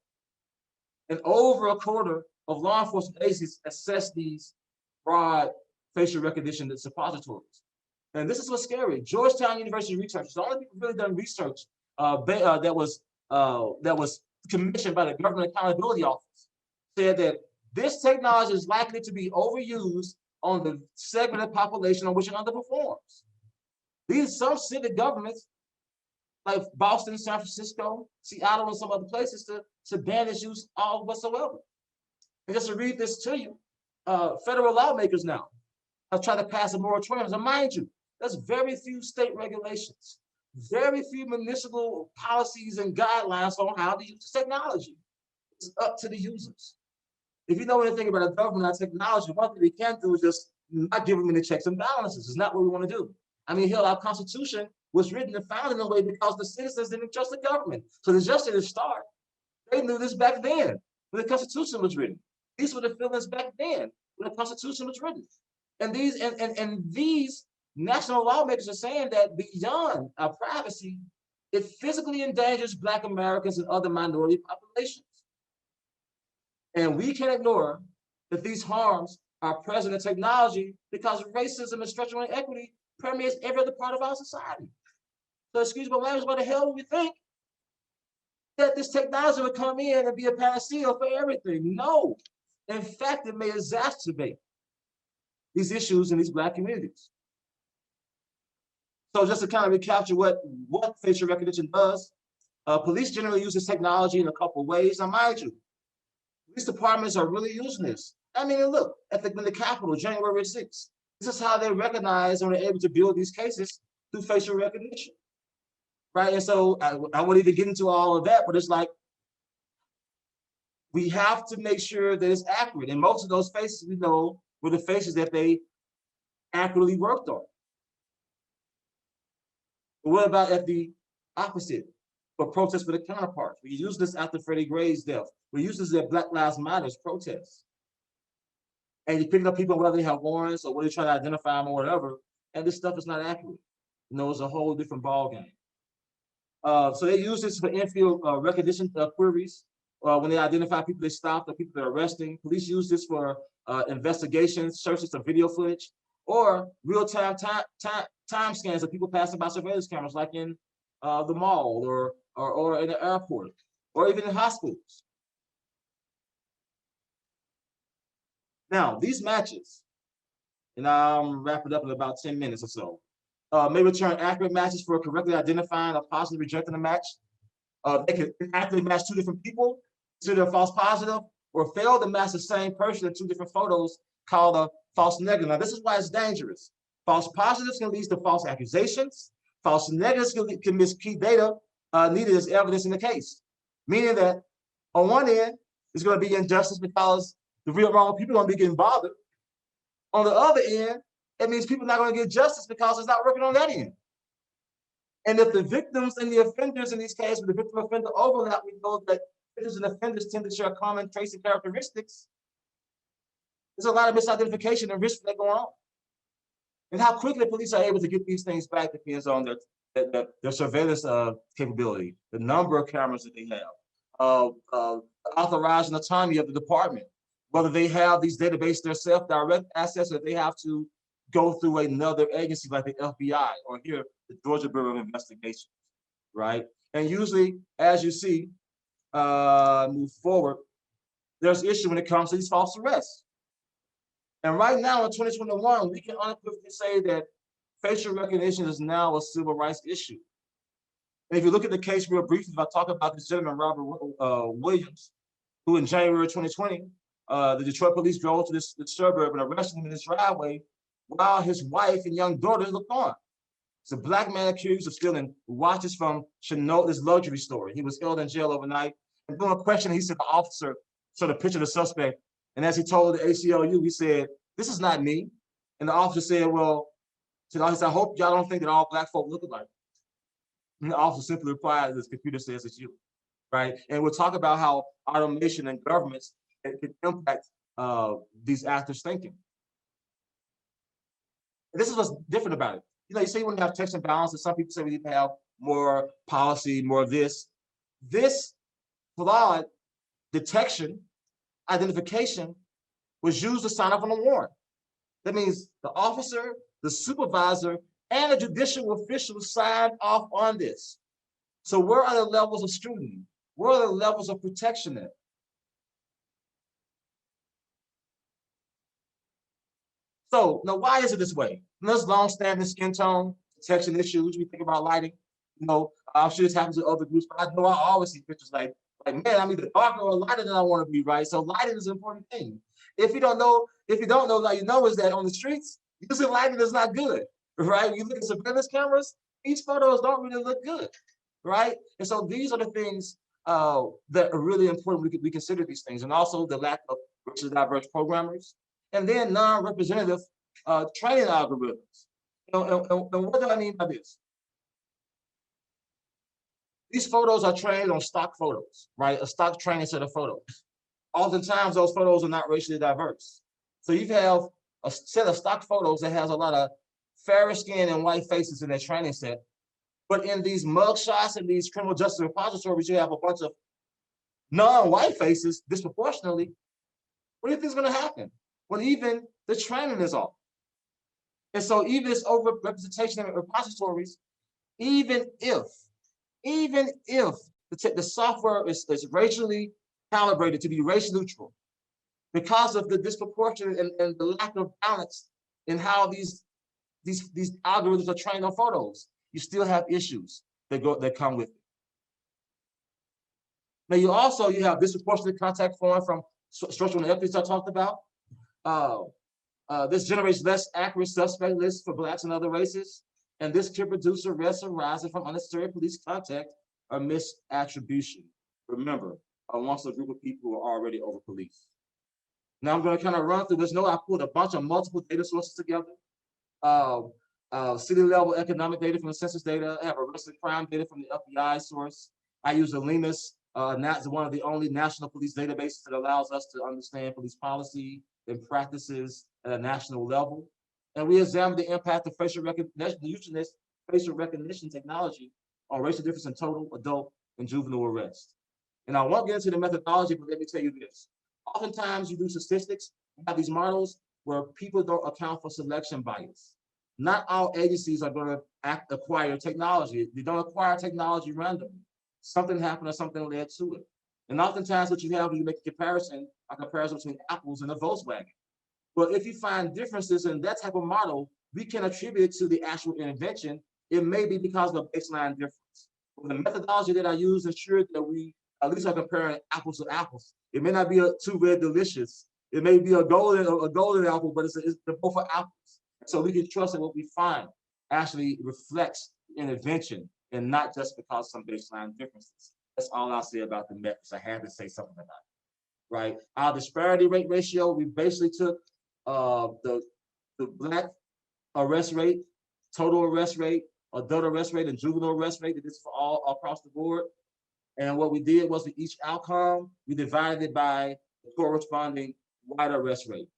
And over a quarter of law enforcement agencies assess these broad facial recognition suppositories. And this is what's scary. Georgetown University researchers, the only people really done research that was commissioned by the Government Accountability Office, said that this technology is likely to be overused on the segment of population on which it underperforms. These some city governments, like Boston, San Francisco, Seattle, and some other places, to ban its use all whatsoever. And just to read this to you, federal lawmakers now have tried to pass a moratorium. And mind you, there's very few state regulations, very few municipal policies and guidelines on how to use this technology. It's up to the users. If you know anything about a government and technology, one thing we can't do is just not give them any checks and balances. It's not what we want to do. I mean, hell, our Constitution was written and founded in a way because the citizens didn't trust the government. So the just didn't start. They knew this back then when the Constitution was written. These were the feelings back then when the Constitution was written. And these national lawmakers are saying that beyond our privacy, it physically endangers Black Americans and other minority populations. And we can't ignore that these harms are present in technology because racism and structural inequity permeates every other part of our society. So excuse my language, why the hell would we think that this technology would come in and be a panacea for everything? No. In fact, it may exacerbate these issues in these Black communities. So just to kind of recapture what facial recognition does, police generally use this technology in a couple of ways. Now, mind you, police departments are really using this. I mean, look, in the Capitol, January 6th, this is how they recognize and are able to build these cases through facial recognition, right? And so I won't even get into all of that, but it's like, we have to make sure that it's accurate. And most of those faces we know were the faces that they accurately worked on. But what about at the opposite? For protests for the counterparts? We use this after Freddie Gray's death. We use this at Black Lives Matter's protests. And you pick up people whether they have warrants or whether they try to identify them or whatever, and this stuff is not accurate. You know, it's a whole different ballgame. So they use this for in-field recognition queries. When they identify people they stopped or people they're arresting. Police use this for investigations, searches of video footage, or real-time time scans of people passing by surveillance cameras, like in the mall or in the airport, or even in hospitals. Now, these matches, and I'll wrap it up in about 10 minutes or so, may return accurate matches for correctly identifying or possibly rejecting a match. They can accurately match two different people, consider a false positive, or fail to match the same person in two different photos, called a false negative. Now, this is why it's dangerous. False positives can lead to false accusations. False negatives can miss key data needed as evidence in the case, meaning that on one end, there's going to be injustice because the real wrong people are going to be getting bothered. On the other end, it means people are not going to get justice because it's not working on that end. And if the victims and the offenders in these cases, the victim offender overlap, we know that victims and offenders tend to share common traits and characteristics. There's a lot of misidentification and risk that go on. And how quickly police are able to get these things back depends on their surveillance capability, the number of cameras that they have, authorizing autonomy of the department, whether they have these databases themselves, direct access, or they have to go through another agency like the FBI or here, the Georgia Bureau of Investigation, right? And usually, as you see, move forward, there's issue when it comes to these false arrests. And right now in 2021, we can unequivocally say that facial recognition is now a civil rights issue. And if you look at the case real briefly, if I talk about this gentleman, Robert Williams, who in January 2020, the Detroit police drove to this suburb and arrested him in his driveway while his wife and young daughters looked on. It's a Black man accused of stealing watches from Chanel, this luxury store. He was held in jail overnight. And during a question, he said the officer showed a picture of the suspect. And as he told the ACLU, he said, "This is not me." And the officer said, "Well," he said, "I hope y'all don't think that all Black folk look alike." And the officer simply replied, "This computer says it's you," right? And we'll talk about how automation and governments can impact these actors' thinking. And this is what's different about it. You know, you say when you have checks and balances, some people say we need to have more policy, more of this. This flawed detection, identification was used to sign up on a warrant. That means the officer, the supervisor, and a judicial official signed off on this. So where are the levels of scrutiny? Where are the levels of protection at? So now, why is it this way? There's long-standing skin tone detection issues. We think about lighting. You know, I'm sure this happens to other groups, but I know I always see pictures like man, I'm either darker or lighter than I want to be, right? So lighting is an important thing. If you don't know, like you know, is that on the streets, using lighting is not good, right? When you look at surveillance cameras, these photos don't really look good, right? And so these are the things that are really important. We consider these things, and also the lack of racially diverse programmers, and then non-representative training algorithms. And what do I mean by this? These photos are trained on stock photos, right? A stock training set of photos. Oftentimes, those photos are not racially diverse. So you have a set of stock photos that has a lot of fairer skin and white faces in their training set. But in these mug shots and these criminal justice repositories, you have a bunch of non-white faces disproportionately. What do you think is going to happen? Well, even the training is off. And so even this overrepresentation in repositories, even if the software is racially calibrated to be race neutral, because of the disproportionate and the lack of balance in how these algorithms are trained on photos, you still have issues that come with it. Now you have disproportionate contact form from structural inequities I talked about. This generates less accurate suspect lists for Blacks and other races, and this can produce arrests arising from unnecessary police contact or misattribution. Remember, amongst a group of people who are already over policed. Now I'm going to kind of run through this. Note I pulled a bunch of multiple data sources together. City level economic data from the census data. I have arrested crime data from the FBI source. I use Alina's, one of the only national police databases that allows us to understand police policy and practices at a national level. And we examine the impact of facial recognition technology on racial difference in total, adult, and juvenile arrest. And I won't get into the methodology, but let me tell you this. Oftentimes you do statistics, you have these models where people don't account for selection bias. Not all agencies are going to acquire technology. They don't acquire technology randomly. Something happened or something led to it. And oftentimes what you have when you make a comparison between apples and a Volkswagen. But if you find differences in that type of model, we can attribute it to the actual intervention. It may be because of a baseline difference. But the methodology that I use ensures that we at least are comparing apples to apples. It may not be two red delicious. It may be a golden apple, but they're both are apples. So we can trust that what we find actually reflects intervention and not just because of some baseline differences. That's all I'll say about the methods. I had to say something about it, right? Our disparity rate ratio, we basically took the Black arrest rate, total arrest rate, adult arrest rate, and juvenile arrest rate. This is for all across the board. And what we did was for each outcome, we divided it by the corresponding white arrest rate,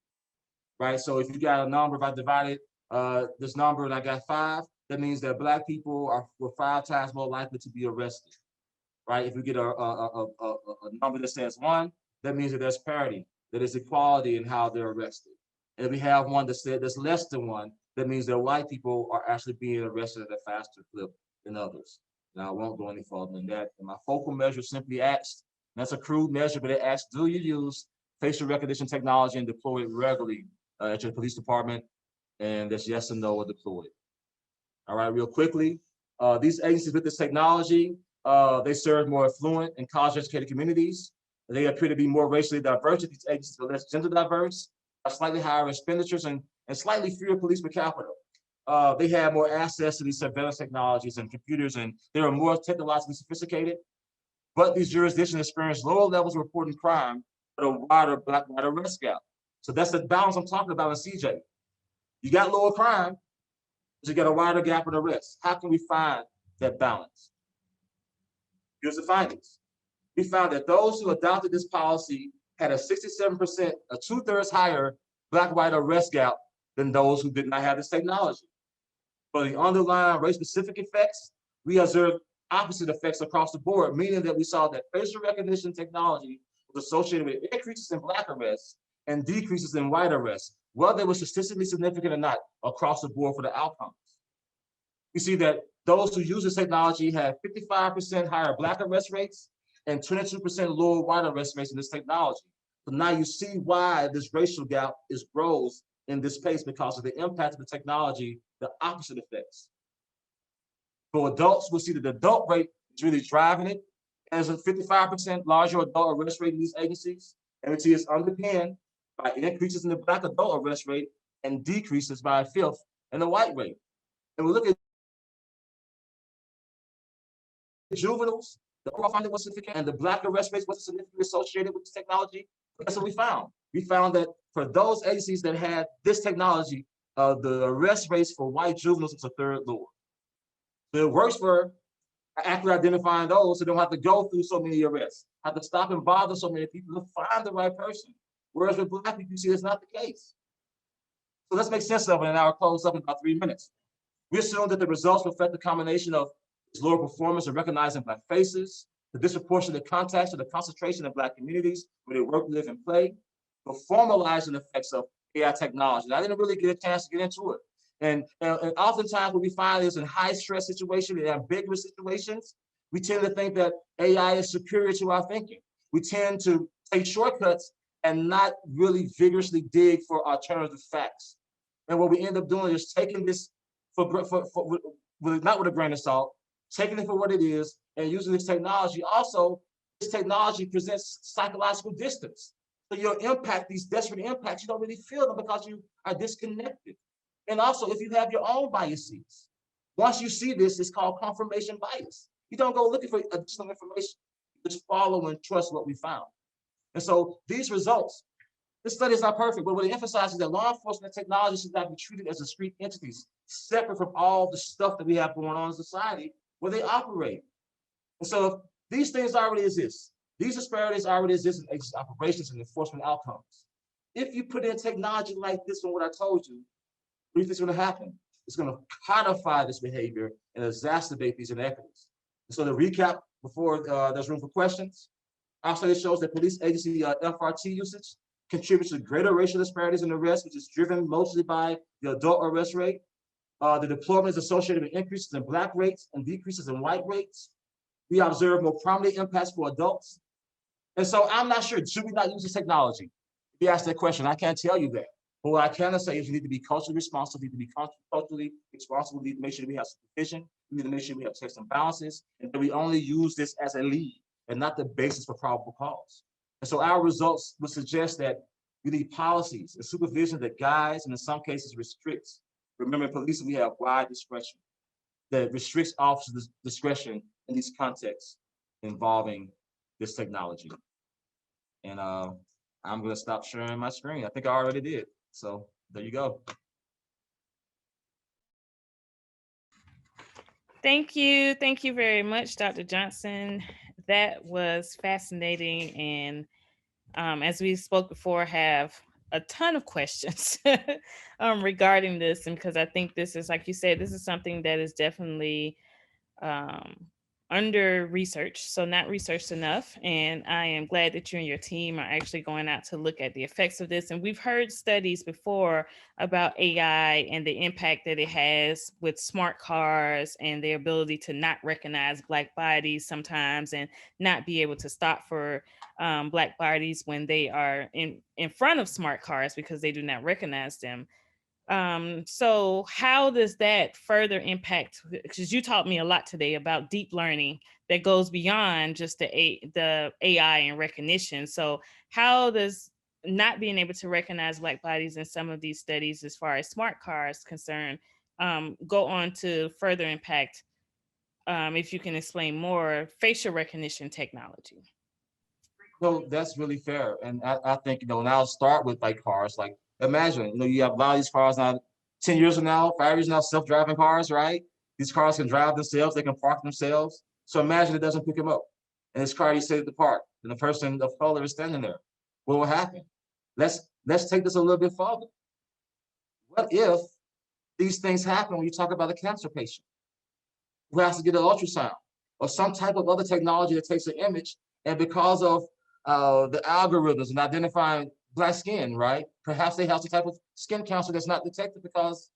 right? So if you got a number, if I divided this number and I got 5, that means that Black people were 5 times more likely to be arrested, right? If we get a number that says 1, that means that there's parity, that there's equality in how they're arrested. And if we have one that's less than 1, that means that white people are actually being arrested at a faster clip than others. Now, I won't go any further than that. And my focal measure simply asks, that's a crude measure, but it asks, do you use facial recognition technology and deploy it regularly at your police department? And that's yes and no or deploy it. All right, real quickly, these agencies with this technology, they serve more affluent and college-educated communities. They appear to be more racially diverse. These agencies are less gender diverse, slightly higher expenditures, and slightly fewer police per capita. They have more access to these surveillance technologies and computers, and they are more technologically sophisticated. But these jurisdictions experience lower levels of reporting crime, but a wider Black-white arrest gap. So that's the balance I'm talking about in CJ. You got lower crime, but you got a wider gap in arrest. How can we find that balance? Here's the findings. We found that those who adopted this policy had a 67%, a 2/3 higher Black-white arrest gap than those who did not have this technology. For the underlying race-specific effects, we observed opposite effects across the board, meaning that we saw that facial recognition technology was associated with increases in Black arrests and decreases in white arrests, whether it was statistically significant or not, across the board for the outcomes. We see that those who use this technology had 55% higher Black arrest rates and 22% lower white arrest rates in this technology. So now you see why this racial gap grows in this space because of the impact of the technology, the opposite effects. For adults, we'll see that the adult rate is really driving it. There's a 55% larger adult arrest rate in these agencies, and we see it's underpinned by increases in the Black adult arrest rate and decreases by 1/5 in the white rate. And we look at juveniles, the overall finding was significant, and the Black arrest rates wasn't significantly associated with this technology. That's what we found. We found that for those agencies that had this technology, the arrest rates for white juveniles was 1/3 lower. So it works for accurately identifying those who don't have to go through so many arrests, have to stop and bother so many people to find the right person. Whereas with Black people, you see that's not the case. So let's make sense of it, and I'll close up in about 3 minutes. We assume that the results reflect the combination of lower performance in recognizing Black faces, the disproportionate context of the concentration of Black communities where they work, live, and play, the formalizing effects of AI technology. And I didn't really get a chance to get into it. And oftentimes what we find is in high stress situations, in ambiguous situations, we tend to think that AI is superior to our thinking. We tend to take shortcuts and not really vigorously dig for alternative facts. And what we end up doing is taking this not with a grain of salt, taking it for what it is, and using this technology. Also, this technology presents psychological distance. So your impact, these desperate impacts, you don't really feel them because you are disconnected. And also, if you have your own biases, once you see this, it's called confirmation bias. You don't go looking for additional information. You just follow and trust what we found. And so these results, this study is not perfect, but what it emphasizes is that law enforcement and technology should not be treated as discrete entities, separate from all the stuff that we have going on in society where they operate. And so these things already exist. These disparities already exist in operations and enforcement outcomes. If you put in technology like this one, what I told you, what do you think is going to happen? It's going to codify this behavior and exacerbate these inequities. And so to recap before there's room for questions, our study shows that police agency FRT usage contributes to greater racial disparities in arrests, which is driven mostly by the adult arrest rate. The deployment is associated with increases in Black rates and decreases in white rates. We observe more prominent impacts for adults. And so I'm not sure, should we not use this technology? If you ask that question, I can't tell you that. But what I can say is we need to be culturally responsible, we need to be culturally responsible, we need to make sure that we have supervision, we need to make sure we have checks and balances, and that we only use this as a lead and not the basis for probable cause. And so our results would suggest that we need policies and supervision that guides and in some cases restricts. Remember, in policing, we have wide discretion that restricts officers' discretion in these contexts involving this technology. And I'm gonna stop sharing my screen. I think I already did. So there you go. Thank you. Thank you very much, Dr. Johnson. That was fascinating. And as we spoke before, have a ton of questions regarding this. And because I think this is, like you said, this is something that is definitely under research, so not researched enough. And I am glad that you and your team are actually going out to look at the effects of this. And we've heard studies before about AI and the impact that it has with smart cars and their ability to not recognize Black bodies sometimes and not be able to stop for Black bodies when they are in front of smart cars because they do not recognize them. So how does that further impact, because you taught me a lot today about deep learning that goes beyond just the AI and recognition. So how does not being able to recognize Black bodies in some of these studies as far as smart cars concerned go on to further impact, if you can explain more, facial recognition technology? So that's really fair. And I think, and I'll start with like cars, like imagine, you have a lot of these cars now, 10 years from now, 5 years from now, self-driving cars, right? These cars can drive themselves, they can park themselves. So imagine it doesn't pick them up. And this car, you set it to park, and the person of color is standing there. What will happen? Let's take this a little bit further. What if these things happen when you talk about a cancer patient who has to get an ultrasound or some type of other technology that takes an image, and because of the algorithms and identifying Black skin, right? Perhaps they have some type of skin cancer that's not detected because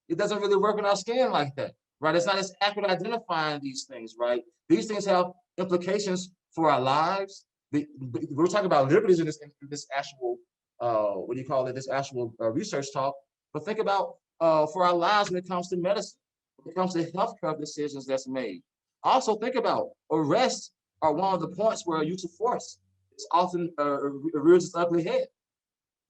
it doesn't really work on our skin like that, right? It's not as accurate at identifying these things, right? These things have implications for our lives. We're talking about liberties in this actual, what do you call it? This actual research talk. But think about for our lives when it comes to medicine, when it comes to healthcare decisions that's made. Also think about arrests are one of the points where use of force is often rears its ugly head.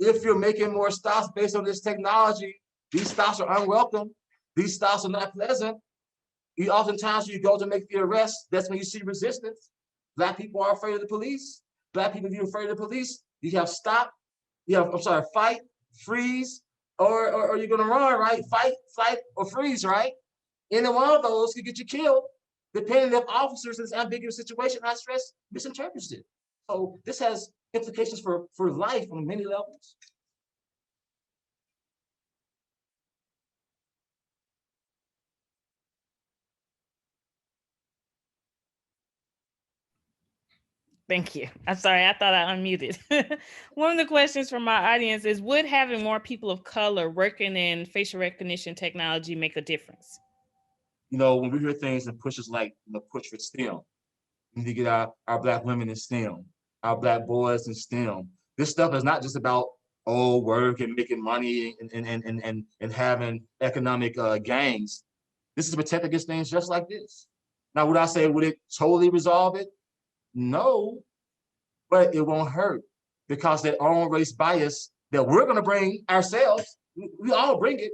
If you're making more stops based on this technology, these stops are unwelcome. These stops are not pleasant. Oftentimes when you go to make the arrest, that's when you see resistance. Black people are afraid of the police. Black people, if you're afraid of the police, you have stop, fight, freeze, or you're gonna run, right? Fight, flight, or freeze, right? Any one of those could get you killed, depending if officers in this ambiguous situation, I stress, misinterprets it. So this has implications for life on many levels. Thank you. I'm sorry, I thought I unmuted. One of the questions from our audience is, would having more people of color working in facial recognition technology make a difference? You know, when we hear things and pushes like the push for STEM, we need to get our Black women in STEM, our Black boys in STEM. This stuff is not just about work and making money and having economic gains. This is to protect against things just like this. Now, would I say, would it totally resolve it? No, but it won't hurt, because that own race bias that we're going to bring ourselves, we all bring it,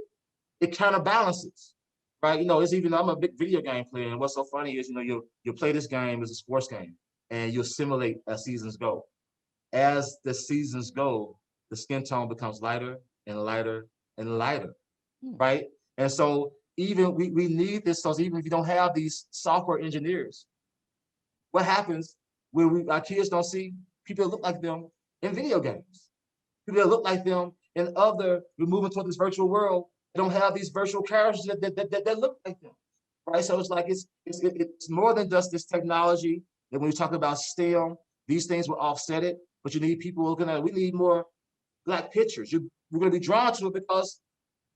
it counterbalances, right? You know, it's even, I'm a big video game player, and what's so funny is, you know, you'll play this game as a sports game, and you'll simulate as seasons go. As the seasons go, the skin tone becomes lighter and lighter and lighter, right? And so even we need this, so even if you don't have these software engineers, what happens when our kids don't see people that look like them in video games, people that look like them in other, we're moving toward this virtual world, they don't have these virtual characters that look like them, right? So it's like, it's more than just this technology. And when we talk about STEM, these things will offset it, but you need people looking at it. We need more Black pictures. We're going to be drawn to it because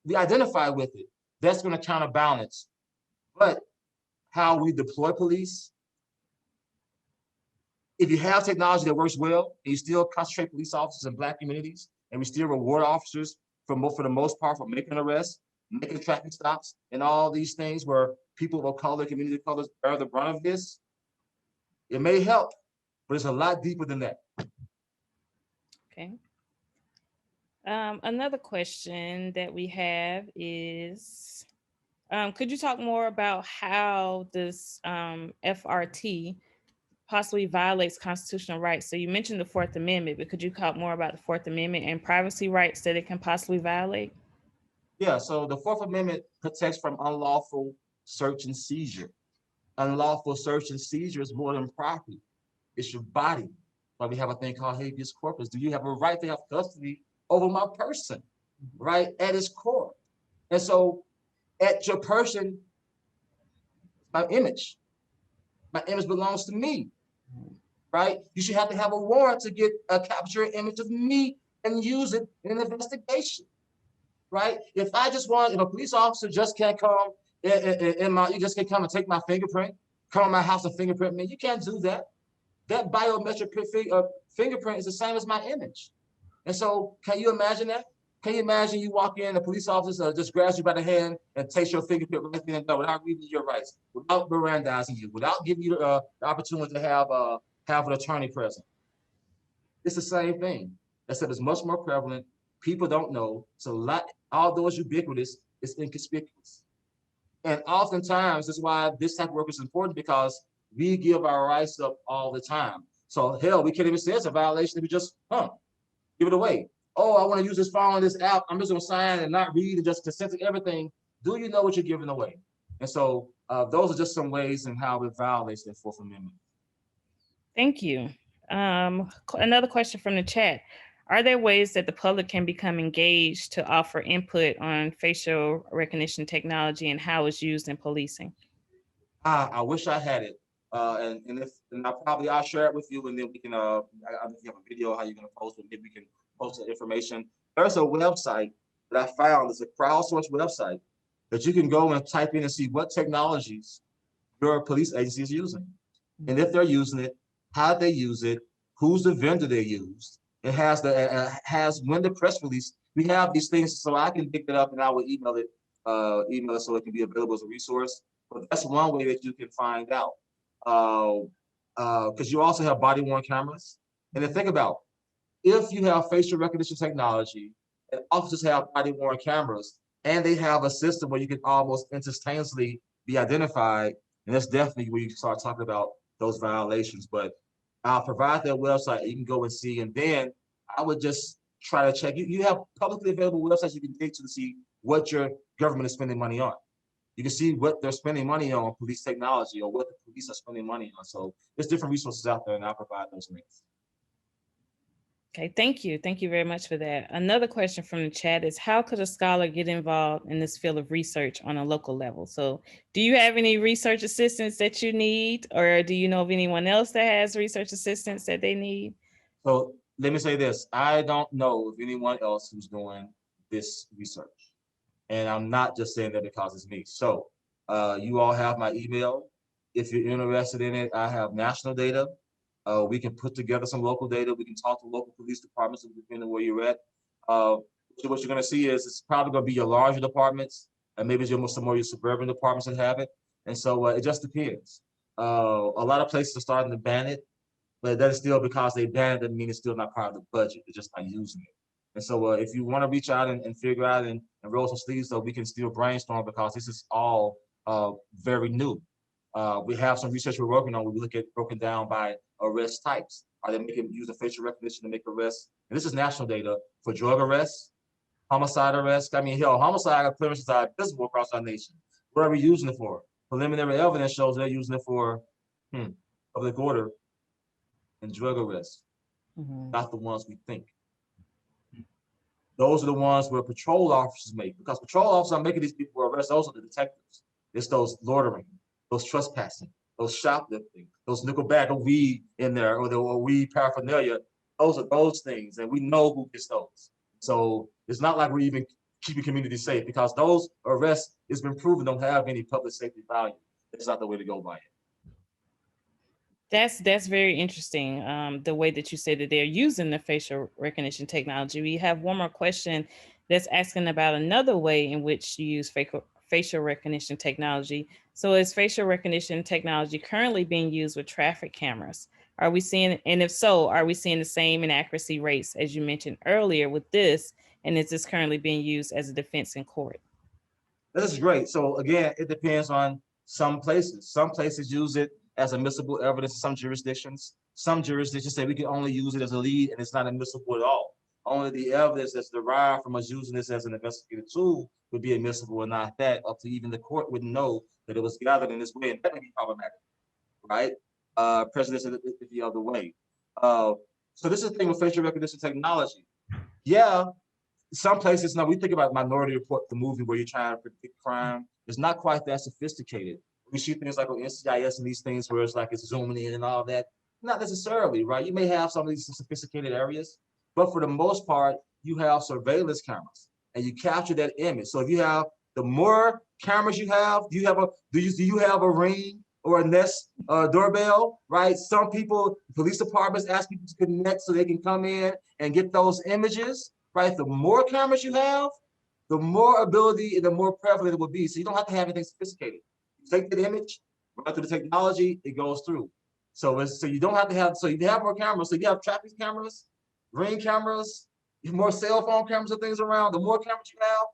we identify with it. That's going to counterbalance. But how we deploy police, if you have technology that works well, and you still concentrate police officers in Black communities, and we still reward officers for the most part for making arrests, making traffic stops, and all these things where people of color, community of colors bear the brunt of this, it may help, but it's a lot deeper than that. Okay. Another question that we have is, could you talk more about how this FRT possibly violates constitutional rights? So you mentioned the Fourth Amendment, but could you talk more about the Fourth Amendment and privacy rights that it can possibly violate? Yeah, so the Fourth Amendment protects from unlawful search and seizure. Unlawful search and seizure is more than property. It's your body. But we have a thing called habeas corpus. Do you have a right to have custody over my person, right? At its core. And so at your person, my image belongs to me, right? You should have to have a warrant to get a capture image of me and use it in an investigation, right? If a police officer just can't come you just can't come and take my fingerprint, come to my house and fingerprint me, you can't do that. That biometric fingerprint is the same as my image. And so can you imagine that? Can you imagine you walk in, a police officer just grabs you by the hand and takes your fingerprint right then and there without reading your rights, without Mirandizing you, without giving you the opportunity to have an attorney present? It's the same thing, except it's much more prevalent. People don't know. So although it's ubiquitous, it's inconspicuous. And oftentimes, that's why this type of work is important, because we give our rights up all the time. So hell, we can't even say it's a violation if we just give it away. Oh, I want to use this phone, this app, I'm just gonna sign and not read and just consent to everything. Do you know what you're giving away? And so those are just some ways in how it violates the Fourth Amendment. Thank you. Another question from the chat. Are there ways that the public can become engaged to offer input on facial recognition technology and how it's used in policing? I wish I had it. I'll share it with you, and then we can, if you have a video, how you're gonna post it, maybe we can post the information. There's a website that I found, it's a crowdsourced website that you can go and type in and see what technologies your police agency is using. And if they're using it, how they use it, who's the vendor they used. It has when the press release, we have these things, so I can pick it up and I will email it so it can be available as a resource. But that's one way that you can find out. Because you also have body-worn cameras. And then think about, if you have facial recognition technology and officers have body-worn cameras, and they have a system where you can almost instantaneously be identified, and that's definitely where you start talking about those violations. But I'll provide that website, you can go and see, and then I would just try to check. You have publicly available websites you can dig to see what your government is spending money on. You can see what they're spending money on police technology, or what the police are spending money on. So there's different resources out there, and I'll provide those links. Okay, thank you. Thank you very much for that. Another question from the chat is, how could a scholar get involved in this field of research on a local level? So do you have any research assistants that you need, or do you know of anyone else that has research assistants that they need? So let me say this, I don't know of anyone else who's doing this research. And I'm not just saying that because it's me. So you all have my email. If you're interested in it, I have national data. We can put together some local data. We can talk to local police departments depending on where you're at. So what you're going to see is it's probably going to be your larger departments, and maybe some more your suburban departments that have it. And so it just depends. A lot of places are starting to ban it, but that is still because they banned it doesn't mean it's still not part of the budget. They're just not using it. And so if you want to reach out and figure out and roll some sleeves up, we can still brainstorm because this is all very new. We have some research we're working on where we look at broken down by arrest types. Are they making use of facial recognition to make arrests? And this is national data for drug arrests, homicide arrests. I mean, hell, homicide clearances are admissible across our nation. What are we using it for? Preliminary evidence shows they're using it for public order and drug arrests, not the ones we think. Those are the ones where patrol officers make, because patrol officers are making these people arrest. Those are the detectives. It's those loitering, those trespassing, those shoplifting, those nickel bag of weed in there, or the weed paraphernalia. Those are those things, and we know who gets those. So it's not like we're even keeping communities safe, because those arrests, it's been proven, don't have any public safety value. It's not the way to go by it. That's very interesting. The way that you say that they're using the facial recognition technology. We have one more question that's asking about another way in which you use facial recognition technology. So is facial recognition technology currently being used with traffic cameras? Are we seeing, and if so, are we seeing the same inaccuracy rates as you mentioned earlier with this? And is this currently being used as a defense in court? This is great. So again, it depends on some places. Some places use it as admissible evidence in some jurisdictions. Some jurisdictions say we can only use it as a lead and it's not admissible at all. Only the evidence that's derived from us using this as an investigative tool would be admissible, and not that. Up to even the court wouldn't know that it was gathered in this way, and that may be problematic, right? Precedence the other way. So this is the thing with facial recognition technology. Yeah, some places, now we think about Minority Report, the movie where you're trying to predict crime. It's not quite that sophisticated. We see things like on NCIS and these things where it's like it's zooming in and all that. Not necessarily, right? You may have some of these sophisticated areas, but for the most part, you have surveillance cameras and you capture that image. So if you have, the more cameras you have, do you have a Ring or a Nest doorbell, right? Some people, police departments ask people to connect so they can come in and get those images, right? The more cameras you have, the more ability and the more prevalent it will be. So you don't have to have anything sophisticated. You take the image, run through the technology, it goes through. So you don't have to have, so you have more cameras. So you have traffic cameras, Ring cameras, more cell phone cameras and things around. The more cameras you have,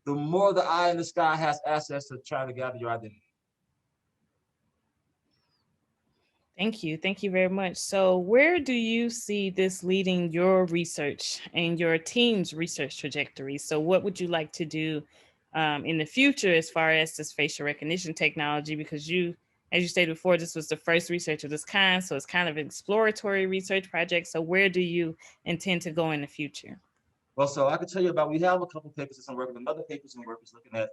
the more the eye in the sky has access to trying to gather your identity. Thank you. Thank you very much. So where do you see this leading your research and your team's research trajectory? So what would you like to do in the future as far as this facial recognition technology? Because you, as you stated before, this was the first research of this kind. So it's kind of an exploratory research project. So where do you intend to go in the future? Well, so I can tell you about, we have a couple papers that I'm working on, other papers and work is looking at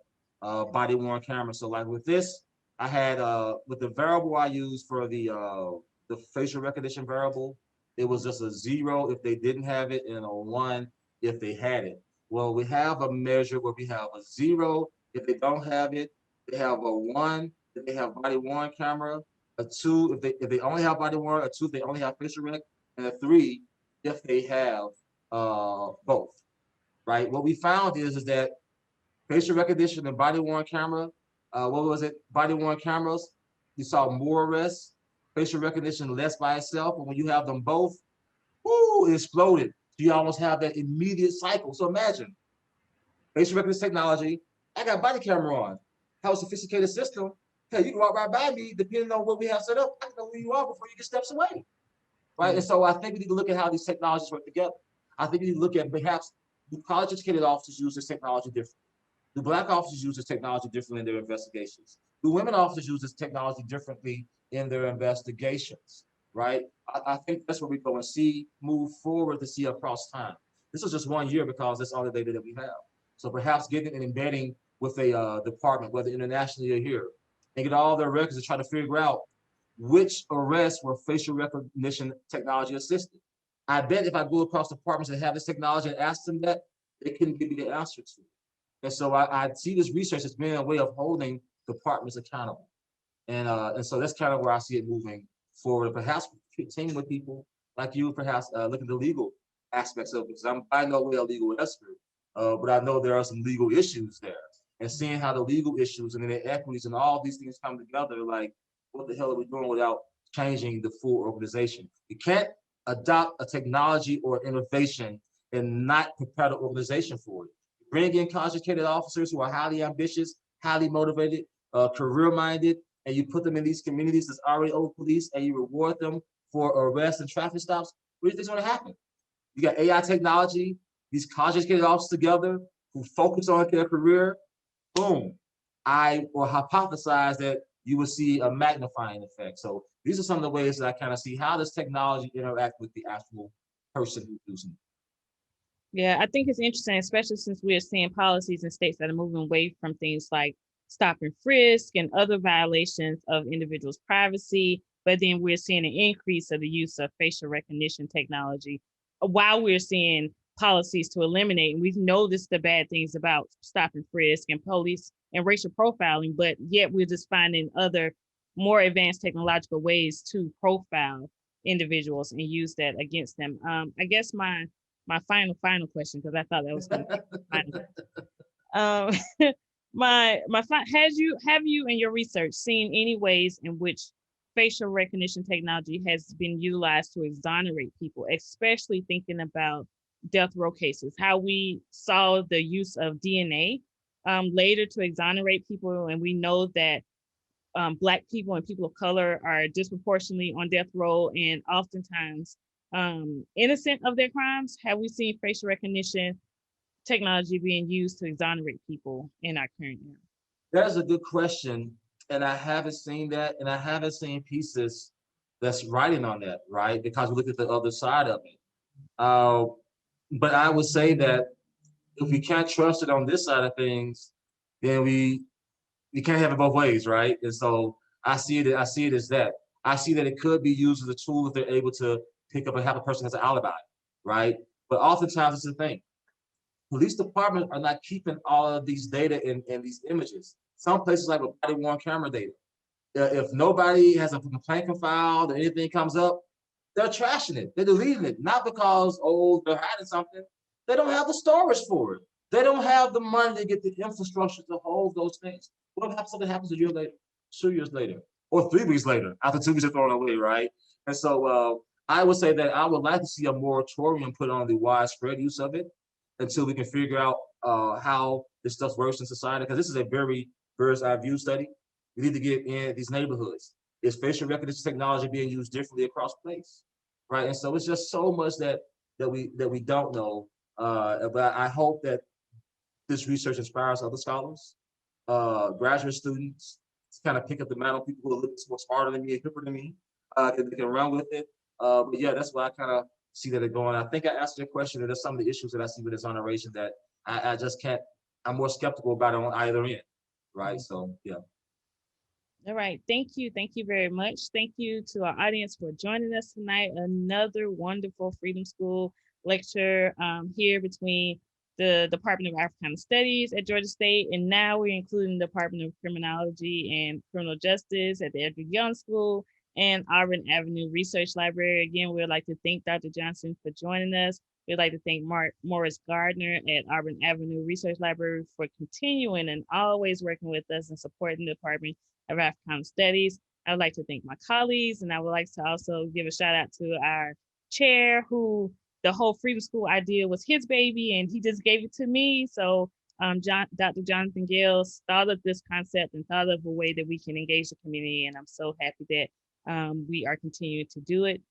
body-worn cameras. So like with this, I had with the variable I used for the facial recognition variable, it was just a 0 if they didn't have it and a 1 if they had it. Well, we have a measure where we have a 0 if they don't have it, they have a 1 if they have body-worn camera, a 2 if they only have body-worn, a 2 if they only have facial rec, and a 3 if they have both, right? What we found is that facial recognition and body-worn camera, what was it? Body-worn cameras, you saw more arrests, facial recognition less by itself, but when you have them both, whoo, it exploded. So you almost have that immediate cycle. So imagine, facial recognition technology, I got body camera on. How a sophisticated system, hey, you can walk right by me, depending on what we have set up, I know who you are before you get steps away, right? And so I think we need to look at how these technologies work together. I think we need to look at perhaps, do college-educated officers use this technology differently? Do Black officers use this technology differently in their investigations? Do women officers use this technology differently in their investigations? right? I think that's where we go and see, move forward to see across time. This is just 1 year because that's all the data that we have. So perhaps getting and embedding with a department, whether internationally or here, and get all their records and try to figure out which arrests were facial recognition technology assisted. I bet if I go across departments that have this technology and ask them that, they couldn't give me the answer to it. And so I see this research as being a way of holding departments accountable. And so that's kind of where I see it moving forward. Perhaps teaming with people like you, perhaps look at the legal aspects of it. Because I'm by no way a legal expert, but I know there are some legal issues there. And seeing how the legal issues and the equities and all these things come together, like what the hell are we doing without changing the full organization? You can't adopt a technology or innovation and not prepare the organization for it. Bring in college-educated officers who are highly ambitious, highly motivated, career-minded, and you put them in these communities that's already over police, and you reward them for arrests and traffic stops. What do you think is going to happen? You got AI technology, these college-educated officers together who focus on their career. Boom! I will hypothesize that you will see a magnifying effect. So these are some of the ways that I kind of see how does technology interact with the actual person who's using it. Yeah, I think it's interesting, especially since we're seeing policies in states that are moving away from things like stop and frisk and other violations of individuals' privacy. But then we're seeing an increase of the use of facial recognition technology while we're seeing policies to eliminate. And we've noticed the bad things about stop and frisk and police and racial profiling, but yet we're just finding other more advanced technological ways to profile individuals and use that against them. I guess my final question, because I thought that was going to be final. Have you in your research seen any ways in which facial recognition technology has been utilized to exonerate people, especially thinking about death row cases, how we saw the use of DNA later to exonerate people, and we know that Black people and people of color are disproportionately on death row and oftentimes innocent of their crimes. Have we seen facial recognition technology being used to exonerate people in our current era? That is a good question. And I haven't seen that. And I haven't seen pieces that's writing on that, right? Because we look at the other side of it. But I would say that if we can't trust it on this side of things, then we can't have it both ways, right? And so I see it as that. I see that it could be used as a tool if they're able to pick up and have a person as an alibi, right? But oftentimes it's the thing. Police departments are not keeping all of these data in these images. Some places like with body-worn camera data. If nobody has a complaint filed or anything comes up, they're trashing it. They're deleting it. Not because, oh, they're hiding something. They don't have the storage for it. They don't have the money to get the infrastructure to hold those things. What if something happens a year later, 2 years later, or 3 weeks later, after 2 weeks are thrown away, right? And so I would say that I would like to see a moratorium put on the widespread use of it until we can figure out how this stuff works in society. Because this is a very bird's eye view study. We need to get in these neighborhoods. Is facial recognition technology being used differently across place, right? And so it's just so much that we don't know. But I hope that this research inspires other scholars, graduate students, to kind of pick up the mantle, people who are a little bit more smarter than me and hipper than me, and they can run with it. But yeah, that's why I kind of see that it going. I think I asked your question, and there's some of the issues that I see with exoneration that I just can't, I'm more skeptical about it on either end, right? So yeah. All right. Thank you. Thank you very much. Thank you to our audience for joining us tonight. Another wonderful Freedom School lecture here between the Department of Africana Studies at Georgia State, and now we're including the Department of Criminology and Criminal Justice at the Edward Young School and Auburn Avenue Research Library. Again, we'd like to thank Dr. Johnson for joining us. We'd like to thank Morris Gardner at Auburn Avenue Research Library for continuing and always working with us and supporting the Department of Africana Studies. I would like to thank my colleagues, and I would like to also give a shout out to our chair, who the whole Freedom School idea was his baby, and he just gave it to me. So Dr. Jonathan Gales thought of this concept and thought of a way that we can engage the community, and I'm so happy that we are continuing to do it.